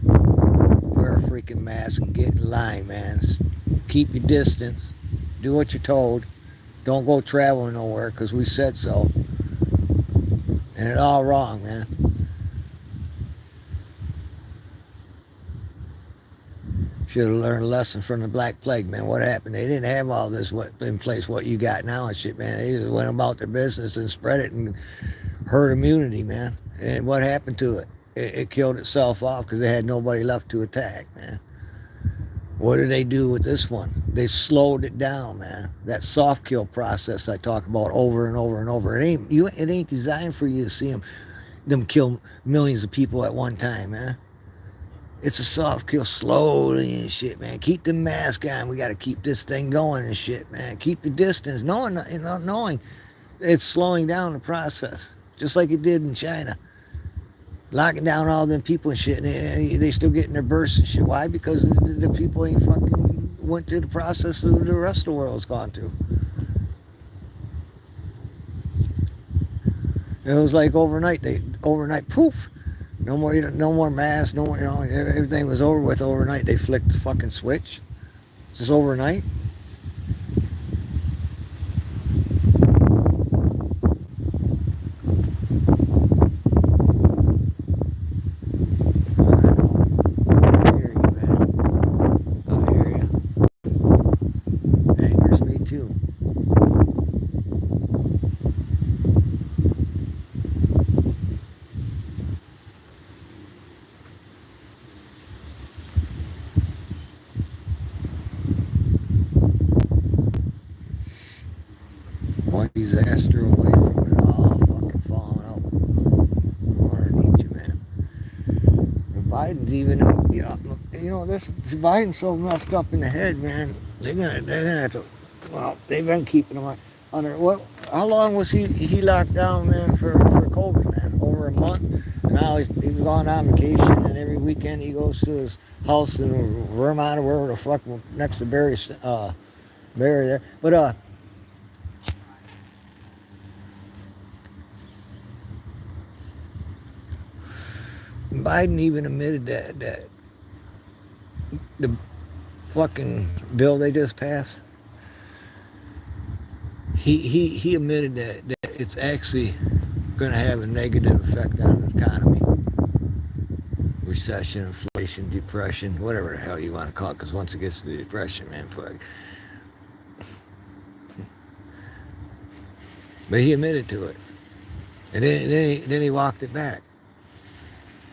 Wear a freaking mask and get in line, man. Keep your distance. Do what you're told. Don't go traveling nowhere because we said so. And it's all wrong, man. Should have learned a lesson from the Black Plague, man. What happened? They didn't have all this in place, what you got now and shit, man. They just went about their business and spread it and herd immunity, man. And what happened to it? It killed itself off because they had nobody left to attack, man. What did they do with this one? They slowed it down, man. That soft kill process I talk about over and over and over. It ain't designed for you to see them kill millions of people at one time, man. It's a soft kill slowly and shit, man. Keep the mask on. We got to keep this thing going and shit, man. Keep the distance, knowing it's slowing down the process, just like it did in China. Locking down all them people and shit, and they still getting their bursts and shit. Why? Because the people ain't fucking went through the process that the rest of the world's gone through. It was like overnight, poof. No more masks, no more, everything was over with overnight. They flicked the fucking switch. Just overnight. I hear you, man. I hear you. Angers me too. One disaster away from it all fucking falling out underneath you, man. And Biden's even, Biden's so messed up in the head, man. They're gonna have to. Well, they've been keeping him under. What? How long was he locked down, man, for COVID, man? Over a month. And now he's gone on vacation, and every weekend he goes to his house in Vermont or wherever the fuck next to Barry there. But Biden even admitted that the fucking bill they just passed, he admitted that it's actually going to have a negative effect on the economy. Recession, inflation, depression, whatever the hell you want to call it, because once it gets to the depression, man, fuck. But he admitted to it. And then he walked it back.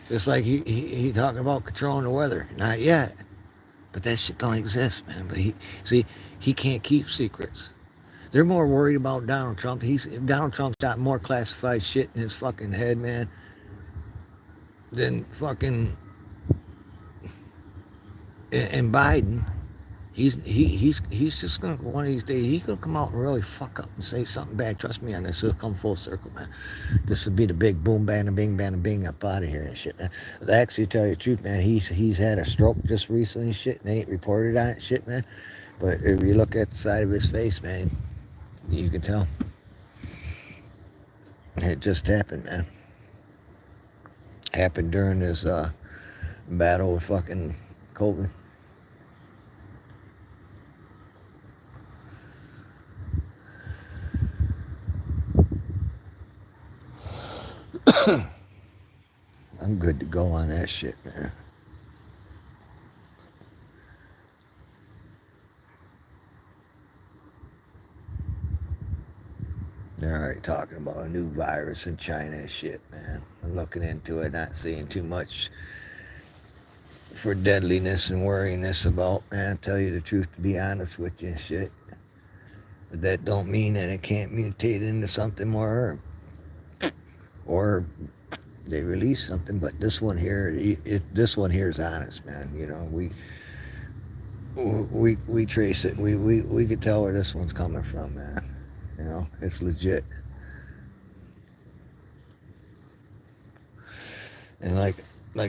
Just like he talking about controlling the weather. Not yet. But that shit don't exist, man. But he can't keep secrets. They're more worried about Donald Trump. Donald Trump's got more classified shit in his fucking head, man, than fucking and Biden. He's just gonna one of these days he's gonna come out and really fuck up and say something bad. Trust me on this. It'll come full circle, man. This will be the big boom, bang, and bing up out of here and shit, man. Actually, to tell you the truth, man, he's had a stroke just recently, shit, and they ain't reported on it, shit, man. But if you look at the side of his face, man, you can tell. It just happened, man. Happened during this battle with fucking COVID. I'm good to go on that shit, man. They're already talking about a new virus in China and shit, man. I'm looking into it, not seeing too much for deadliness and worryingness about, man. Tell you the truth, to be honest with you and shit. But that don't mean that it can't mutate into something more, or they release something. But this one here, this one here is honest, man. You know, we trace it. We could tell where this one's coming from, man. You know, it's legit. And like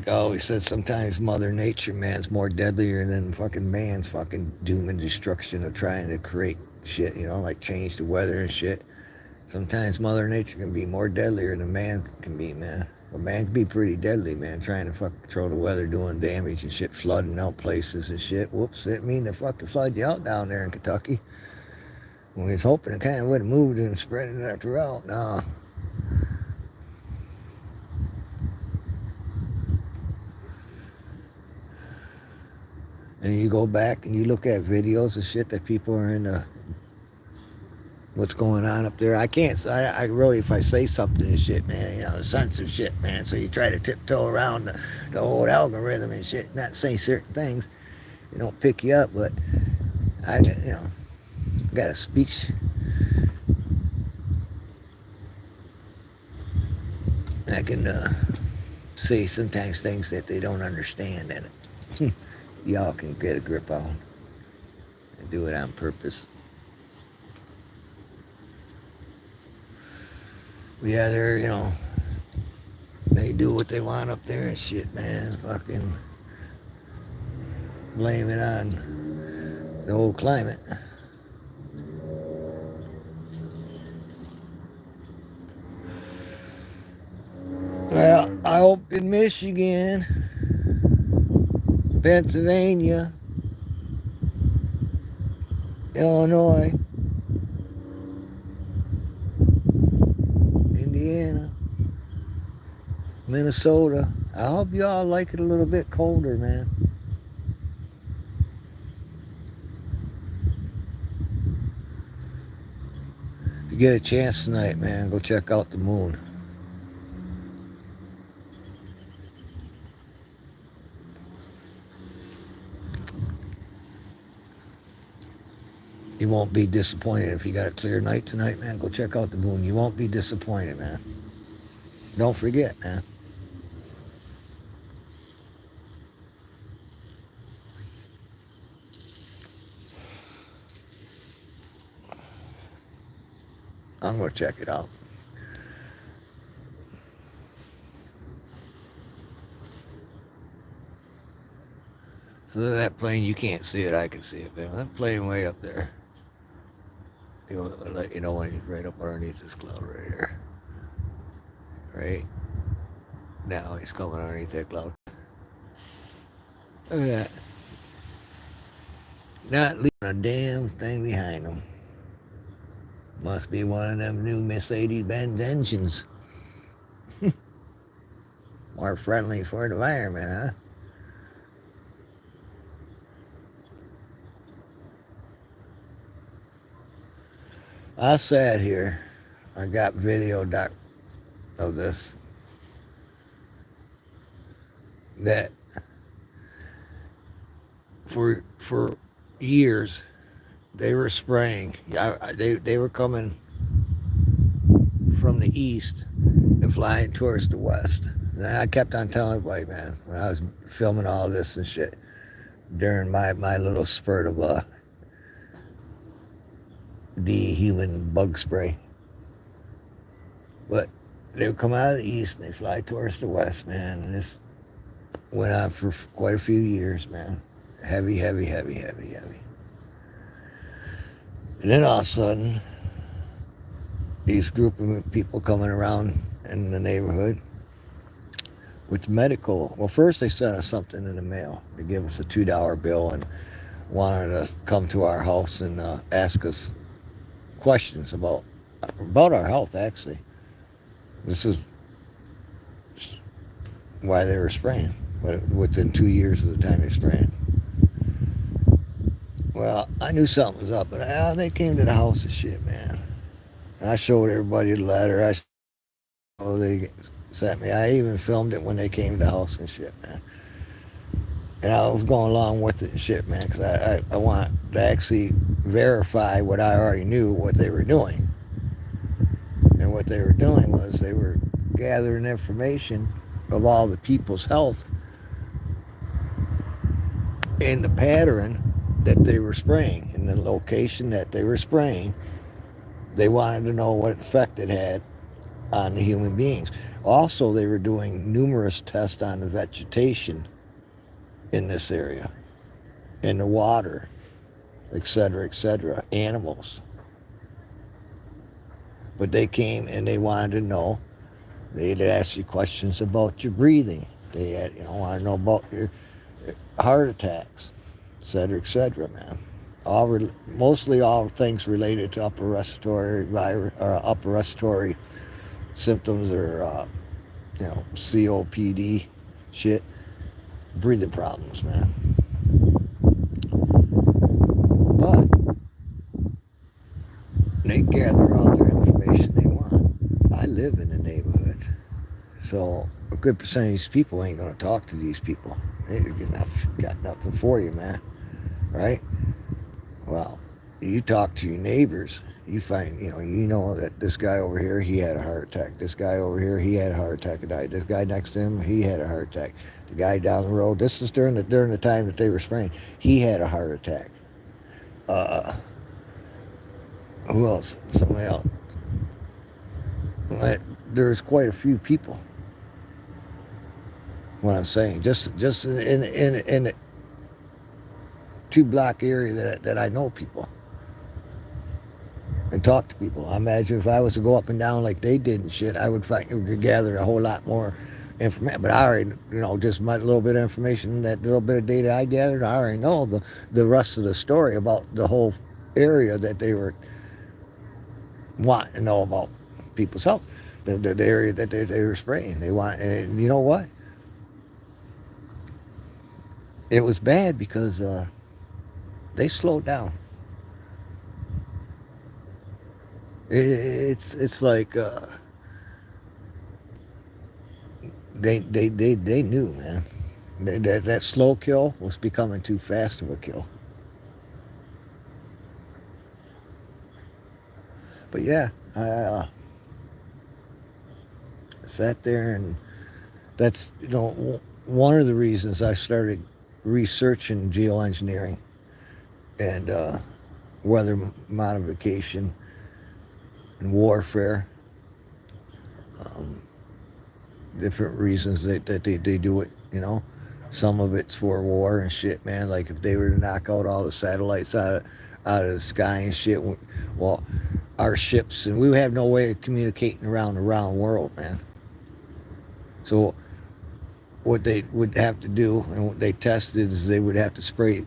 I always said, sometimes Mother Nature, man's more deadlier than fucking man's fucking doom and destruction of trying to create shit, you know, like change the weather and shit. Sometimes Mother Nature can be more deadlier than man can be, man. But man can be pretty deadly, man, trying to fucking control the weather, doing damage and shit, flooding out places and shit. Whoops, it mean to fucking flood you out down there in Kentucky. We was hoping it kind of would have moved and spread it throughout. No. And you go back and you look at videos of shit that people are in what's going on up there. I really, if I say something and shit, man, you know, censor shit, man. So you try to tiptoe around the old algorithm and shit, not say certain things. They don't pick you up, but I got a speech. I can say sometimes things that they don't understand, and y'all can get a grip on and do it on purpose. But yeah, they're, they do what they want up there and shit, man. Fucking blame it on the whole climate. Well, I hope in Michigan, Pennsylvania, Illinois, Indiana, Minnesota, I hope y'all like it a little bit colder, man. If you get a chance tonight, man, go check out the moon. You won't be disappointed if you got a clear night tonight, man. Go check out the moon. You won't be disappointed, man. Don't forget, man. I'm going to check it out. So that plane, you can't see it. I can see it, man. That plane way up there. He'll let you know when he's right up underneath this cloud right here. Right? Now he's coming underneath that cloud. Look at that. Not leaving a damn thing behind them. Must be one of them new Mercedes-Benz engines. More friendly for the environment, huh? I sat here. I got video of this. That for years they were spraying. They were coming from the east and flying towards the west. And I kept on telling everybody, man, when I was filming all this and shit during my little spurt of dehuman bug spray. But they would come out of the east and they fly towards the west, man. And this went on for quite a few years, man. Heavy, heavy, heavy, heavy, heavy. And then all of a sudden, these group of people coming around in the neighborhood with medical. Well, first they sent us something in the mail. They gave us a $2 bill and wanted us to come to our house and ask us questions about our health, actually. This is why they were spraying, within 2 years of the time they spraying. Well, I knew something was up, but they came to the house and shit, man. And I showed everybody the letter. They sent me. I even filmed it when they came to the house and shit, man. And I was going along with it and shit, man, because I want to actually verify what I already knew, what they were doing. And what they were doing was they were gathering information of all the people's health in the pattern that they were spraying, in the location that they were spraying. They wanted to know what effect it had on the human beings. Also, they were doing numerous tests on the vegetation in this area, in the water, etc., animals. But they came and they wanted to know. They'd ask you questions about your breathing. They had, want to know about your heart attacks, etc., man. Mostly all things related to upper respiratory symptoms, or COPD shit, breathing problems, man. But they gather all their information they want. I live in the neighborhood, so a good percentage of these people ain't gonna talk to these people. They got nothing for you, man. Right? Well, you talk to your neighbors, you find, you know that this guy over here, he had a heart attack. This guy over here, he had a heart attack and died. This guy next to him, he had a heart attack. The guy down the road, this is during the time that they were spraying, he had a heart attack. Who else? Somebody else. There's quite a few people. What I'm saying, just in the 2-block area that I know people and talk to people. I imagine if I was to go up and down like they did and shit, I would gather a whole lot more information. But I already, just my little bit of information, that little bit of data I gathered, I already know the rest of the story about the whole area that they were wanting to know about people's health. The area that they were spraying. They want, and you know what? It was bad because they slowed down. It's like they knew, man. That slow kill was becoming too fast of a kill. But yeah, I sat there, and that's one of the reasons I started researching geoengineering and weather modification and warfare. Different reasons that they do it, Some of it's for war and shit, man. Like if they were to knock out all the satellites out of the sky and shit, well, our ships, and we have no way of communicating around the round world, man. So what they would have to do, and what they tested, is they would have to spray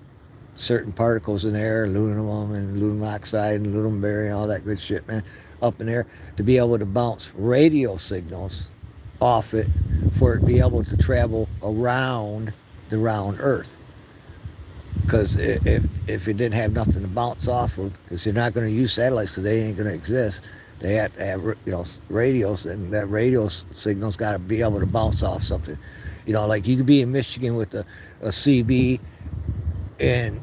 certain particles in there, aluminum and aluminum oxide and aluminum barium, all that good shit, man, up in there to be able to bounce radio signals off it for it to be able to travel around the round Earth. Because if it didn't have nothing to bounce off of, because you're not going to use satellites because they ain't going to exist, they have to have radios, and that radio signal's got to be able to bounce off something. Like you could be in Michigan with a CB and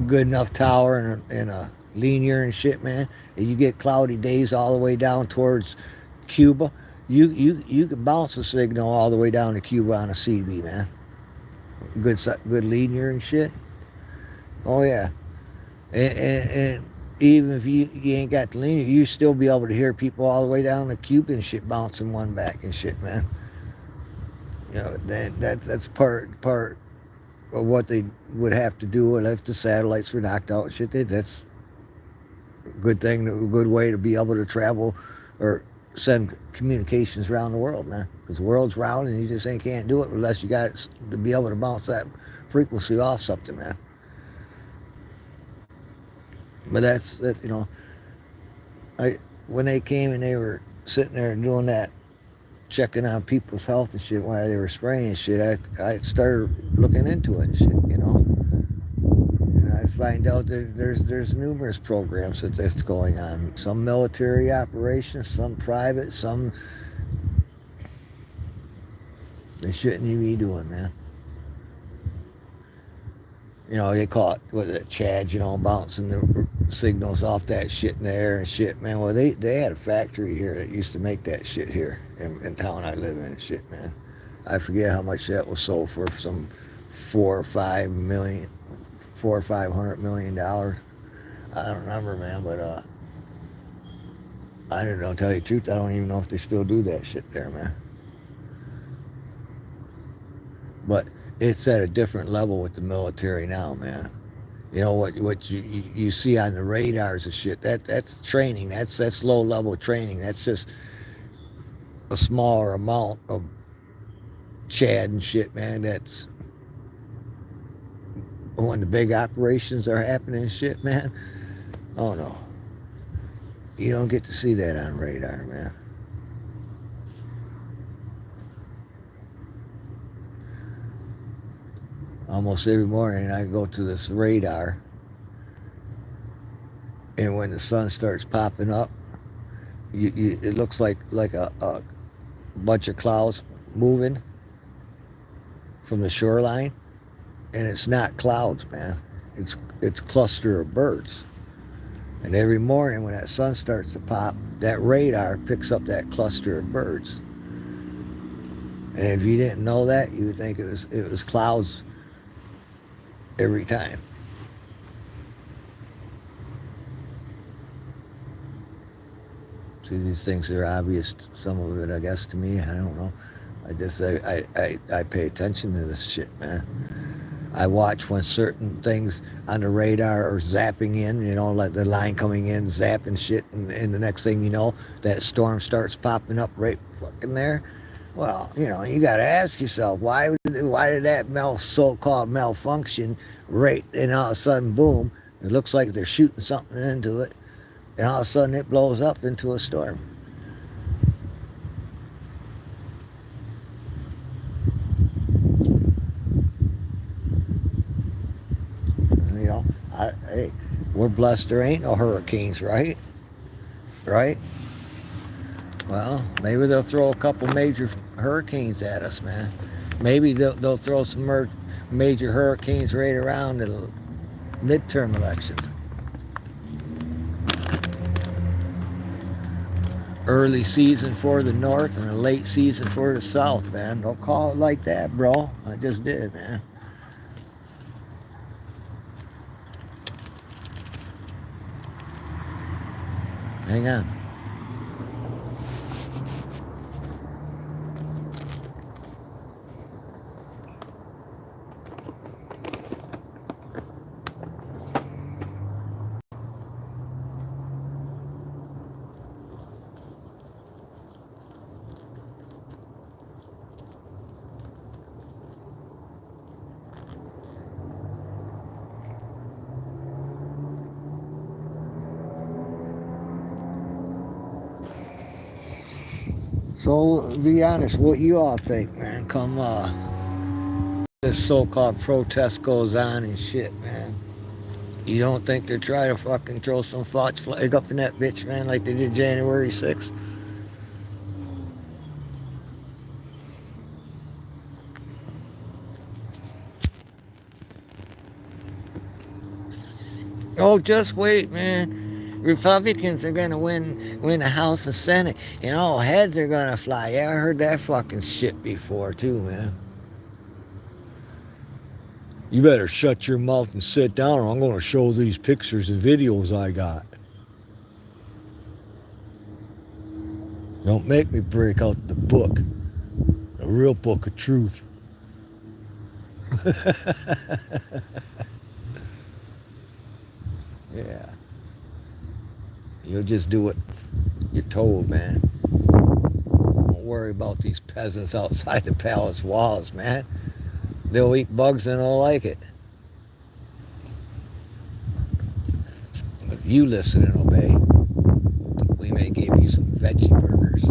good enough tower and a linear and shit, man. And you get cloudy days all the way down towards Cuba. You can bounce a signal all the way down to Cuba on a CB, man. Good linear and shit. Oh yeah, and even if you ain't got the linear, you still be able to hear people all the way down to Cuba and shit bouncing one back and shit, man. That's part of what they would have to do if the satellites were knocked out and shit. That's a good thing, a good way to be able to travel or send communications around the world, man. Because the world's round and you just can't do it unless you got to be able to bounce that frequency off something, man. But that's that, when they came and they were sitting there doing that, checking on people's health and shit while they were spraying shit, I started looking into it and shit, And I find out that there's numerous programs that's going on. Some military operations, some private, some they shouldn't even be doing, man. They call it, Chad, bouncing the signals off that shit in the air and shit, man. Well, they had a factory here that used to make that shit here in town I live in and shit, man. I forget how much that was sold for, some $400 or $500 million. I don't remember, man, but I don't know, tell you the truth, I don't even know if they still do that shit there, man. But it's at a different level with the military now, man. What you see on the radars and shit, that's training. That's low level training. That's just a smaller amount of Chad and shit, man. That's when the big operations are happening and shit, man. Oh no. You don't get to see that on radar, man. Almost every morning I go to this radar, and when the sun starts popping up, it looks like a bunch of clouds moving from the shoreline, and it's not clouds, man. It's a cluster of birds. And every morning when that sun starts to pop, that radar picks up that cluster of birds. And if you didn't know that, you would think it was clouds every time. See, these things are obvious, some of it, I guess, to me. I don't know. I pay attention to this shit, man. I watch when certain things on the radar are zapping in, like the line coming in, zapping shit, and the next thing you know, that storm starts popping up right fucking there. Well, you got to ask yourself, why did that so-called malfunction right, and all of a sudden, boom, it looks like they're shooting something into it, and all of a sudden it blows up into a storm. Hey, we're blessed there ain't no hurricanes, right? Right? Well, maybe they'll throw a couple major hurricanes at us, man. Maybe they'll throw some major hurricanes right around the midterm elections. Early season for the north and a late season for the south, man. Don't call it like that, bro. I just did, man. Hang on. So, be honest, what you all think, man? Come, this so-called protest goes on and shit, man. You don't think they're trying to fucking throw some false flag up in that bitch, man, like they did January 6th? Oh, just wait, man. Republicans are gonna win the House and Senate, and all heads are gonna fly. Yeah, I heard that fucking shit before too, man. You better shut your mouth and sit down, or I'm gonna show these pictures and videos I got. Don't make me break out the book, the real book of truth. Yeah. You'll just do what you're told, man. Don't worry about these peasants outside the palace walls, man. They'll eat bugs and they'll like it. If you listen and obey, we may give you some veggie burgers.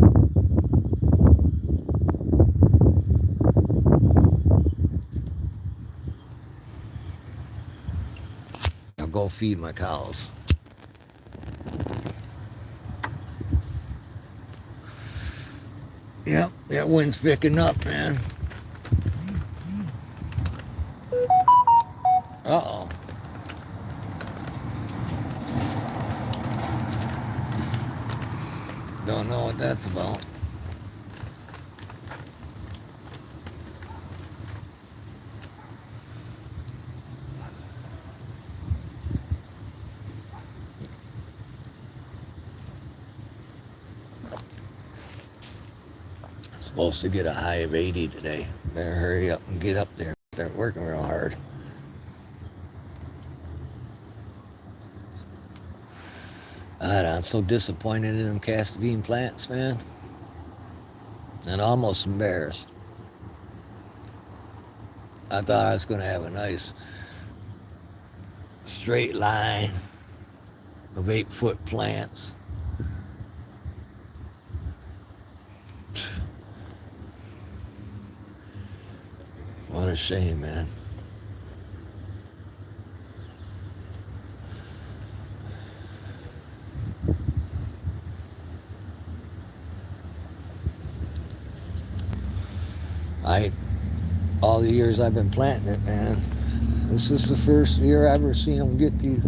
Now go feed my cows. Yep, that wind's picking up, man. Uh-oh. Don't know what that's about. Supposed to get a high of 80 today. Better hurry up and get up there. Start working real hard. God, I'm so disappointed in them cast bean plants, man. And almost embarrassed. I thought I was going to have a nice straight line of 8-foot plants. What a shame, man. All the years I've been planting it, man, this is the first year I've ever seen them get these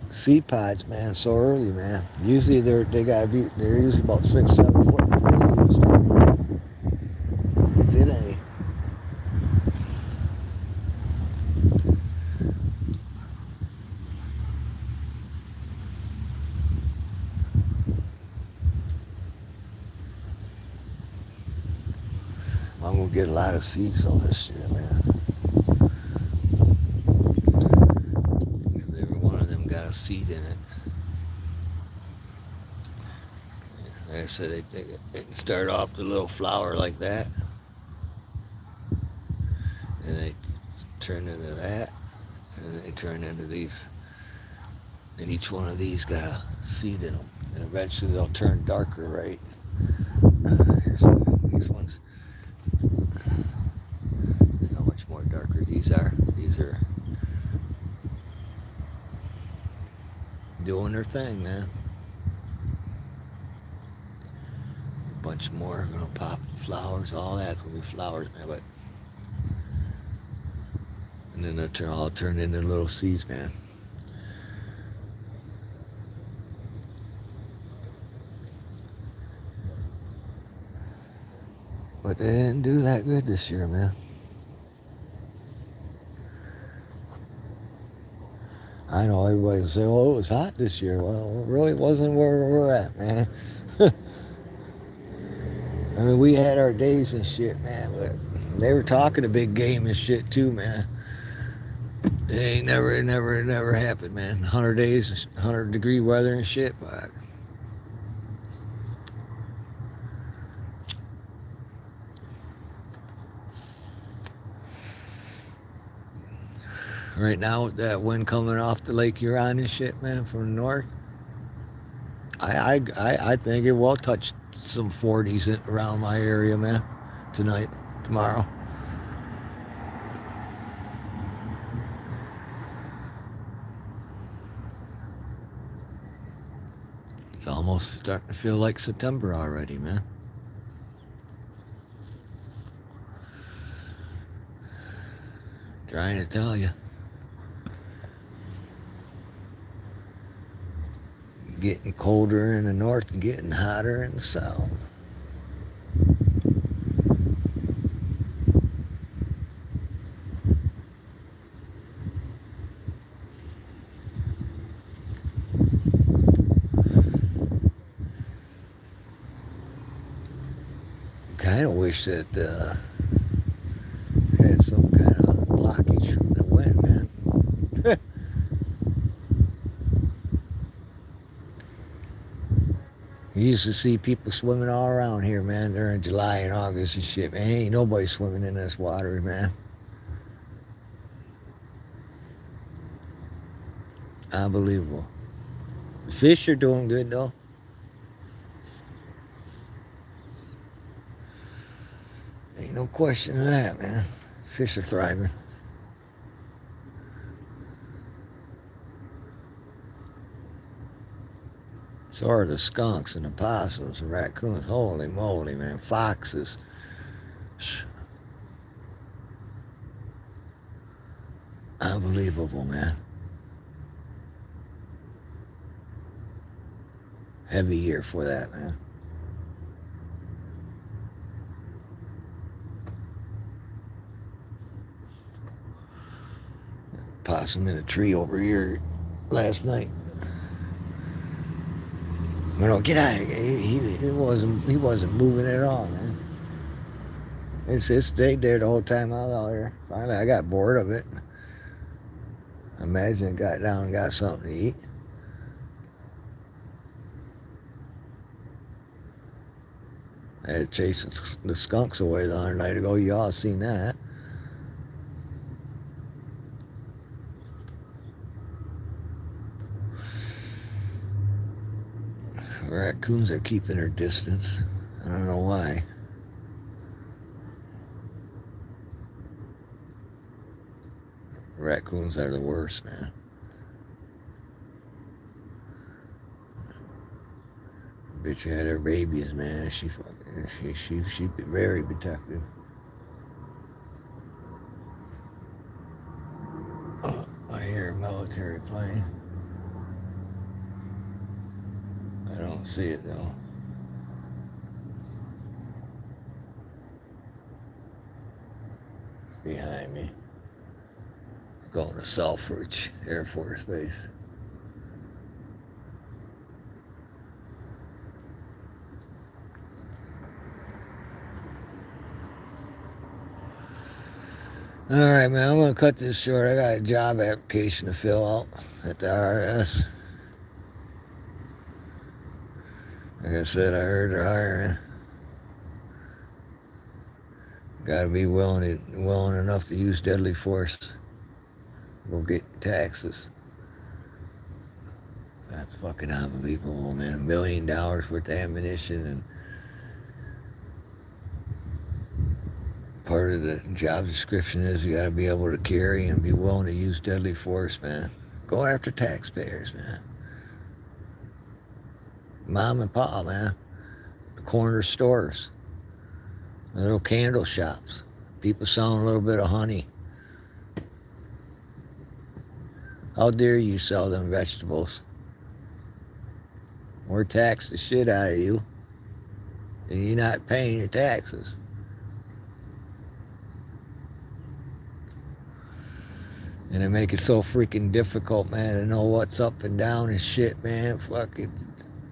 seed pods, man, so early, man. Usually they're usually about 6-7 foot before they even start to get any. I'm gonna get a lot of seeds though this year, man. Every one of them got a seed in it. Like I said, they can start off the little flower like that, and they turn into that, and they turn into these. And each one of these got a seed in them, and eventually they'll turn darker, right? Here's these ones. See how much more darker these are. These are doing their thing, man. A bunch more are gonna pop flowers. All that's gonna be flowers, man. But and then they'll all turn into little seeds, man. But they didn't do that good this year, man. I know everybody will say, oh, it was hot this year. Well, it really wasn't where we're at, man. I mean, we had our days and shit, man, but they were talking a big game and shit too, man. It never happened, man. 100 days, 100-degree weather and shit, but right now with that wind coming off the Lake Huron and shit, man, from the north, I think it will touch some 40s around my area, man. Tonight, tomorrow. It's almost starting to feel like September already, man. Trying to tell you. Getting colder in the north and getting hotter in the south. Kind of wish that had some kind of blockage from the wind, man. You used to see people swimming all around here, man, during July and August and shit, man. Ain't nobody swimming in this water, man. Unbelievable. The fish are doing good, though. Ain't no question of that, man. Fish are thriving. So are the skunks and the possums and raccoons. Holy moly, man. Foxes. Unbelievable, man. Heavy year for that, man. Possum in a tree over here last night. No, get out of here. He wasn't moving at all, man. It stayed there the whole time I was out there. Finally, I got bored of it. I imagine it got down and got something to eat. I had to chase the skunks away the other night ago. You all seen that. Raccoons are keeping their distance. I don't know why. Raccoons are the worst, man. Bitch had her babies, man. She very protective. Oh, I hear a military plane. I don't see it though. It's behind me. It's going to Selfridge Air Force Base. All right, man, I'm going to cut this short. I got a job application to fill out at the IRS. Like I said, I heard they're hiring. Got to be willing enough to use deadly force. Go get taxes. That's fucking unbelievable, man. $1 million worth of ammunition, and part of the job description is you got to be able to carry and be willing to use deadly force, man. Go after taxpayers, man. Mom and pop, man. Corner stores. Little candle shops. People selling a little bit of honey. How dare you sell them vegetables? Or tax the shit out of you. And you're not paying your taxes. And they make it so freaking difficult, man, to know what's up and down and shit, man. Fuck it.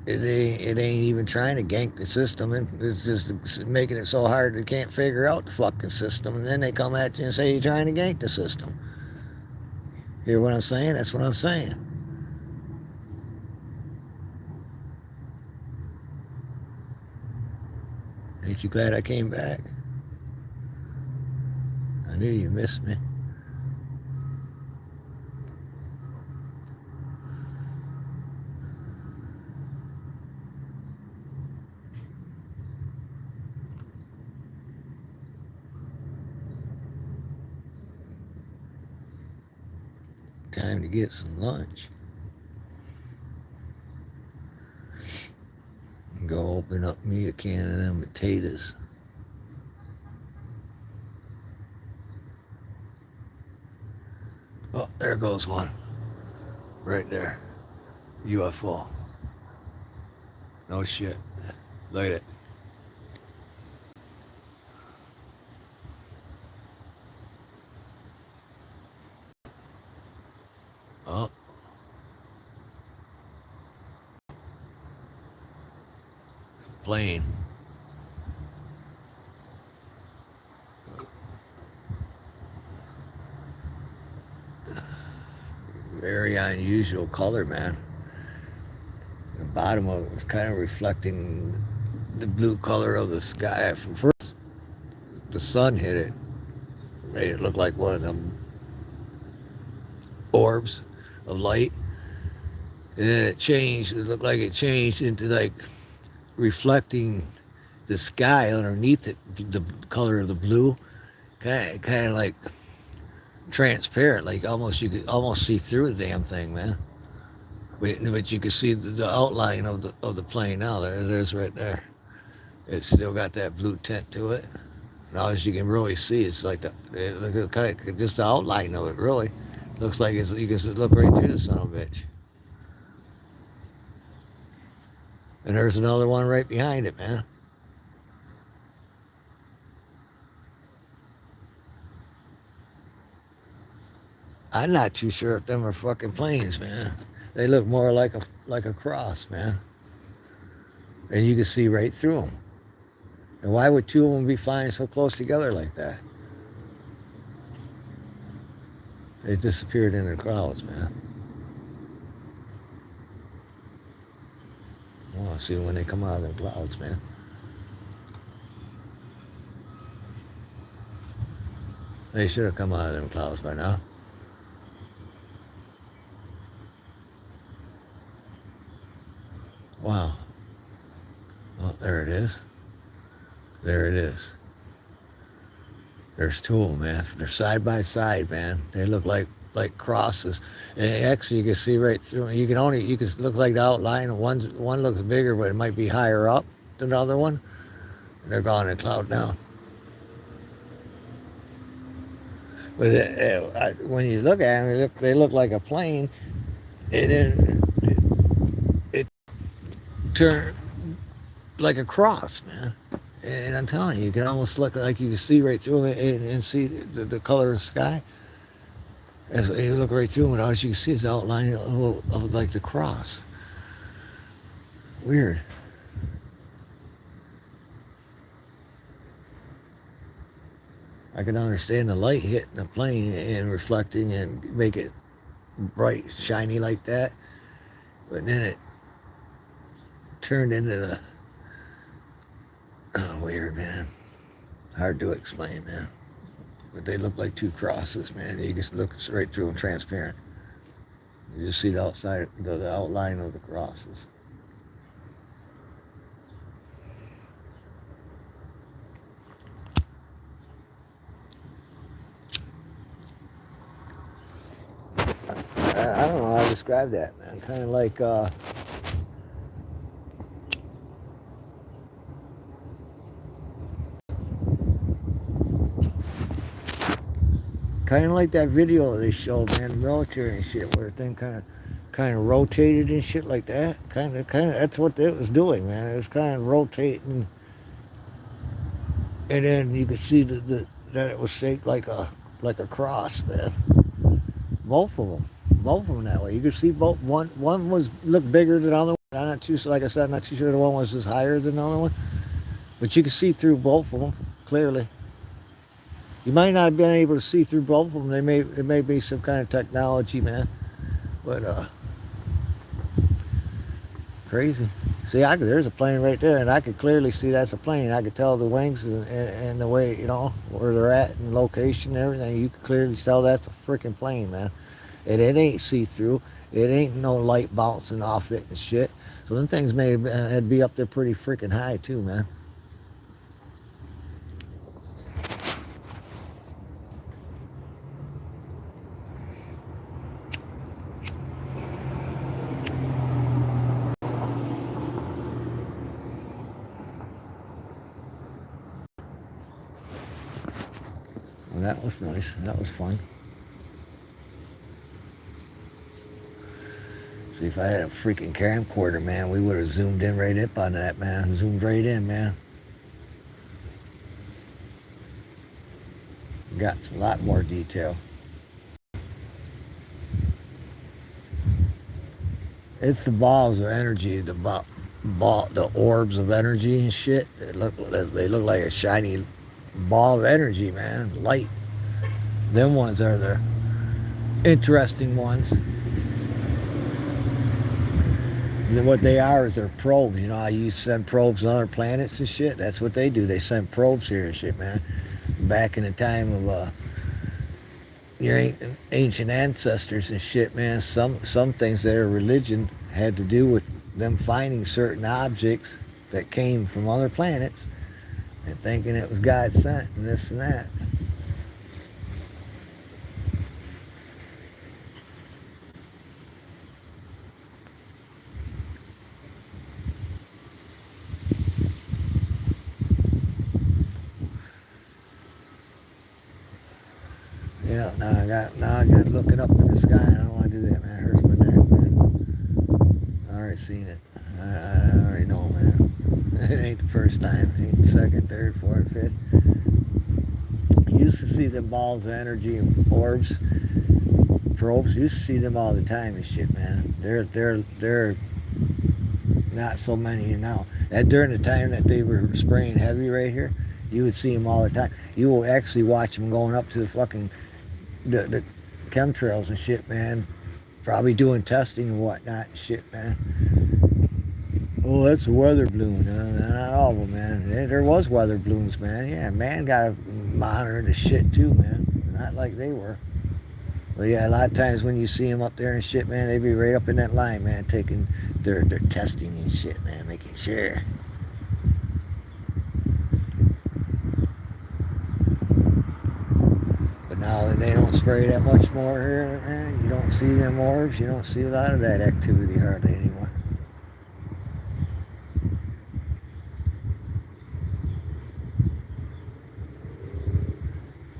It ain't even trying to gank the system, and it's just making it so hard they can't figure out the fucking system, and then they come at you and say you're trying to gank the system. Hear what I'm saying? That's what I'm saying. Ain't you glad I came back? I knew you missed me. time to get some lunch. Go open up me a can of them potatoes. Oh, there goes one. Right there. UFO. No shit. Light it. Oh. Plane. Very unusual color, man. The bottom of it was kind of reflecting the blue color of the sky. First, the sun hit it, made it look like one of them orbs of light. And then it changed. It looked like it changed into like reflecting the sky underneath it, the color of the blue, kind of like transparent, like almost you could almost see through the damn thing, man. But you can see the outline of the plane now. There's right there. It's still got that blue tint to it. Now as you can really see, it's like kind of just the outline of it. Really looks like you can look right through the son of a bitch. And there's another one right behind it, man. I'm not too sure if them are fucking planes, man. They look more like a cross, man. And you can see right through them. And why would two of them be flying so close together like that? They disappeared in the clouds, man. I want to see when they come out of the clouds, man. They should have come out of them clouds by now. Wow. Oh, there it is. There it is. There's two of them, man. They're side by side, man. They look like crosses. And actually, you can see right through. You can look like the outline. One looks bigger, but it might be higher up than the other one. They're gone in cloud now. But when you look at them, they look like a plane. It turned like a cross, man. And I'm telling you, you can almost look like you can see right through them and see the color of the sky. As you look right through them, and all you can see is the outline of like the cross. Weird. I can understand the light hitting the plane and reflecting and make it bright, shiny like that. But then it turned into the... Oh, weird, man. Hard to explain, man. But they look like two crosses, man. You just look right through them, transparent. You just see the outside, the outline of the crosses. I don't know how to describe that, man. Kind of like... kind of like that video they showed, man, the military and shit, where the thing kind of rotated and shit like that. Kind of, that's what it was doing, man. It was kind of rotating, and then you could see that it was shaped like a cross, man. Both of them that way. You could see both. One looked bigger than the other one. I'm not too, like I said, I'm not too sure the one was just higher than the other one, but you could see through both of them clearly. You might not have been able to see through both of them. It may be some kind of technology, man. But crazy. See, there's a plane right there, and I could clearly see that's a plane. I could tell the wings and the way, where they're at and location and everything. You could clearly tell that's a freaking plane, man. And it ain't see-through. It ain't no light bouncing off it and shit. So them things may be up there pretty freaking high too, man. that was nice. That was fun. See, if I had a freaking camcorder, man, we would have zoomed in right up on that, man. Zoomed right in, man. Got a lot more detail. It's the balls of energy, the orbs of energy and shit. They look like a shiny ball of energy, man. Light. Them ones are the interesting ones. And what they are is they're probes. You know how you send probes on other planets and shit? That's what they do. They send probes here and shit, man. Back in the time of your ancient ancestors and shit, man, some things that are religion had to do with them finding certain objects that came from other planets and thinking it was God sent and this and that. Yeah, now I got looking up in the sky. I don't want to do that, man. It hurts my neck, man. I already seen it. I already know, man. It ain't the first time. It ain't the second, third, fourth, fifth. You used to see them balls of energy and orbs, probes. You used to see them all the time and shit, man. They're not so many now. And during the time that they were spraying heavy right here, you would see them all the time. You will actually watch them going up to the fucking the chemtrails and shit, man. Probably doing testing and whatnot and shit, man. Oh, that's a weather balloon. Not all of them, man. There was weather balloons, man. Yeah, man got to monitor the shit too, man. Not like they were. But yeah, a lot of times when you see them up there and shit, man, they be right up in that line, man, taking their testing and shit, man, making sure. But now that they don't spray that much more here, man, you don't see them orbs, you don't see a lot of that activity hardly anymore.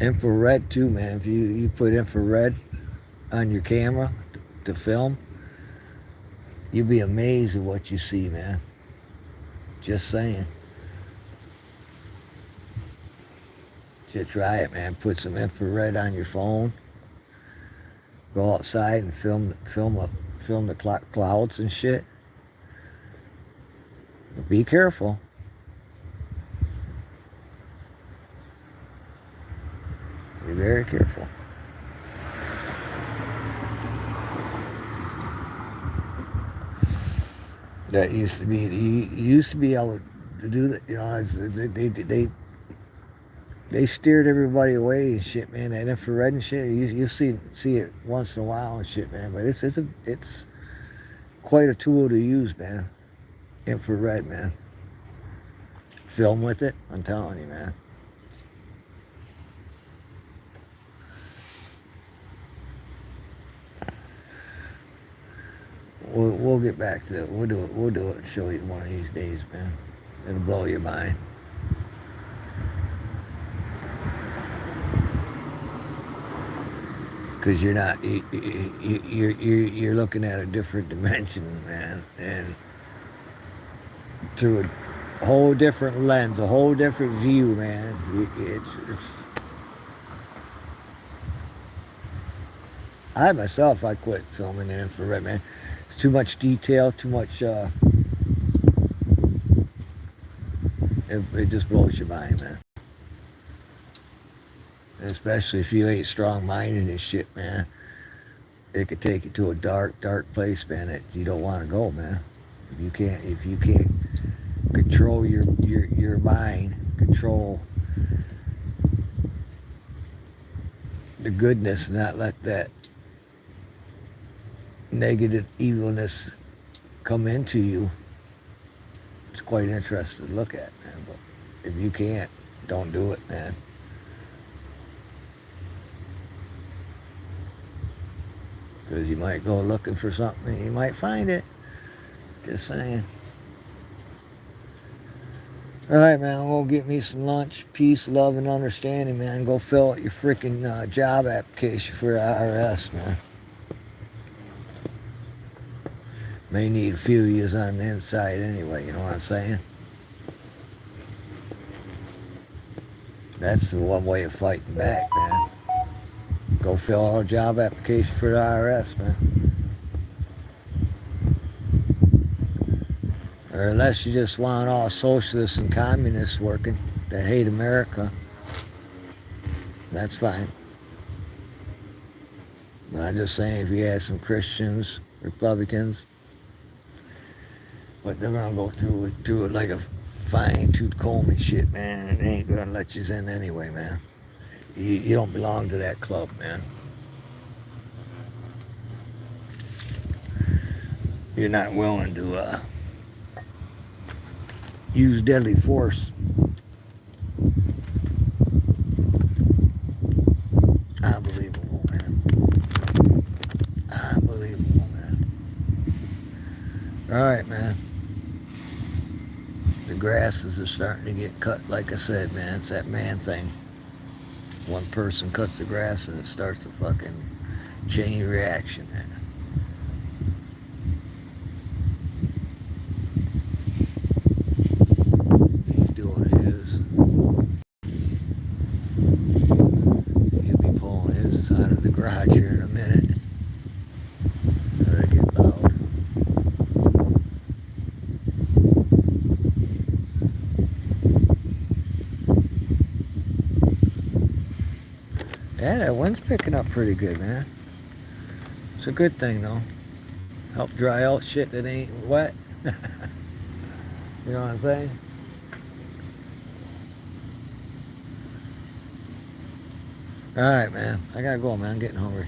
Infrared too, man. If you put infrared on your camera to film, you'll be amazed at what you see, man. Just saying. Just try it, man. Put some infrared on your phone. Go outside and film the clouds and shit. Be careful. Be very careful. That used to be, you used to be able to do that, you know, they steered everybody away and shit, man. That infrared and shit, you see it once in a while and shit, man. But it's quite a tool to use, man. Infrared, man. Film with it, I'm telling you, man. We'll get back to it. We'll do it and show you one of these days, man. It'll blow your mind. Because you're not, you're looking at a different dimension, man, and through a whole different lens, a whole different view, man. I myself, I quit filming in infrared, man. It's too much detail, too much, it just blows your mind, man. And especially if you ain't strong-minded and shit, man. It could take you to a dark place, man, that you don't want to go, man. If you can't control your mind, control the goodness, not let that negative evilness come into you, it's quite interesting to look at, man. But if you can't, don't do it, man. Because you might go looking for something and you might find it. Just saying. Alright, man, I'm gonna get me some lunch. Peace, love, and understanding, man. Go fill out your freaking job application for the IRS, man. May need a few years on the inside anyway, you know what I'm saying? That's the one way of fighting back, man. Go fill out a job application for the IRS, man. Or unless you just want all socialists and communists working that hate America, that's fine. But I'm just saying, if you had some Christians, Republicans, but they're gonna go through it like a fine-tooth comb and shit, man, and they ain't gonna let you in anyway, man. You don't belong to that club, man. You're not willing to use deadly force. Unbelievable, man. Unbelievable, man. Alright, man. The grasses are starting to get cut, like I said, man. It's that man thing. One person cuts the grass and it starts a fucking chain reaction, man. He's doing his. He'll be pulling his out of the garage here in a minute. Let it get loud. Yeah, that wind's picking up pretty good, man. It's a good thing, though. Help dry out shit that ain't wet. You know what I'm saying? Alright, man. I gotta go, man. I'm getting hungry.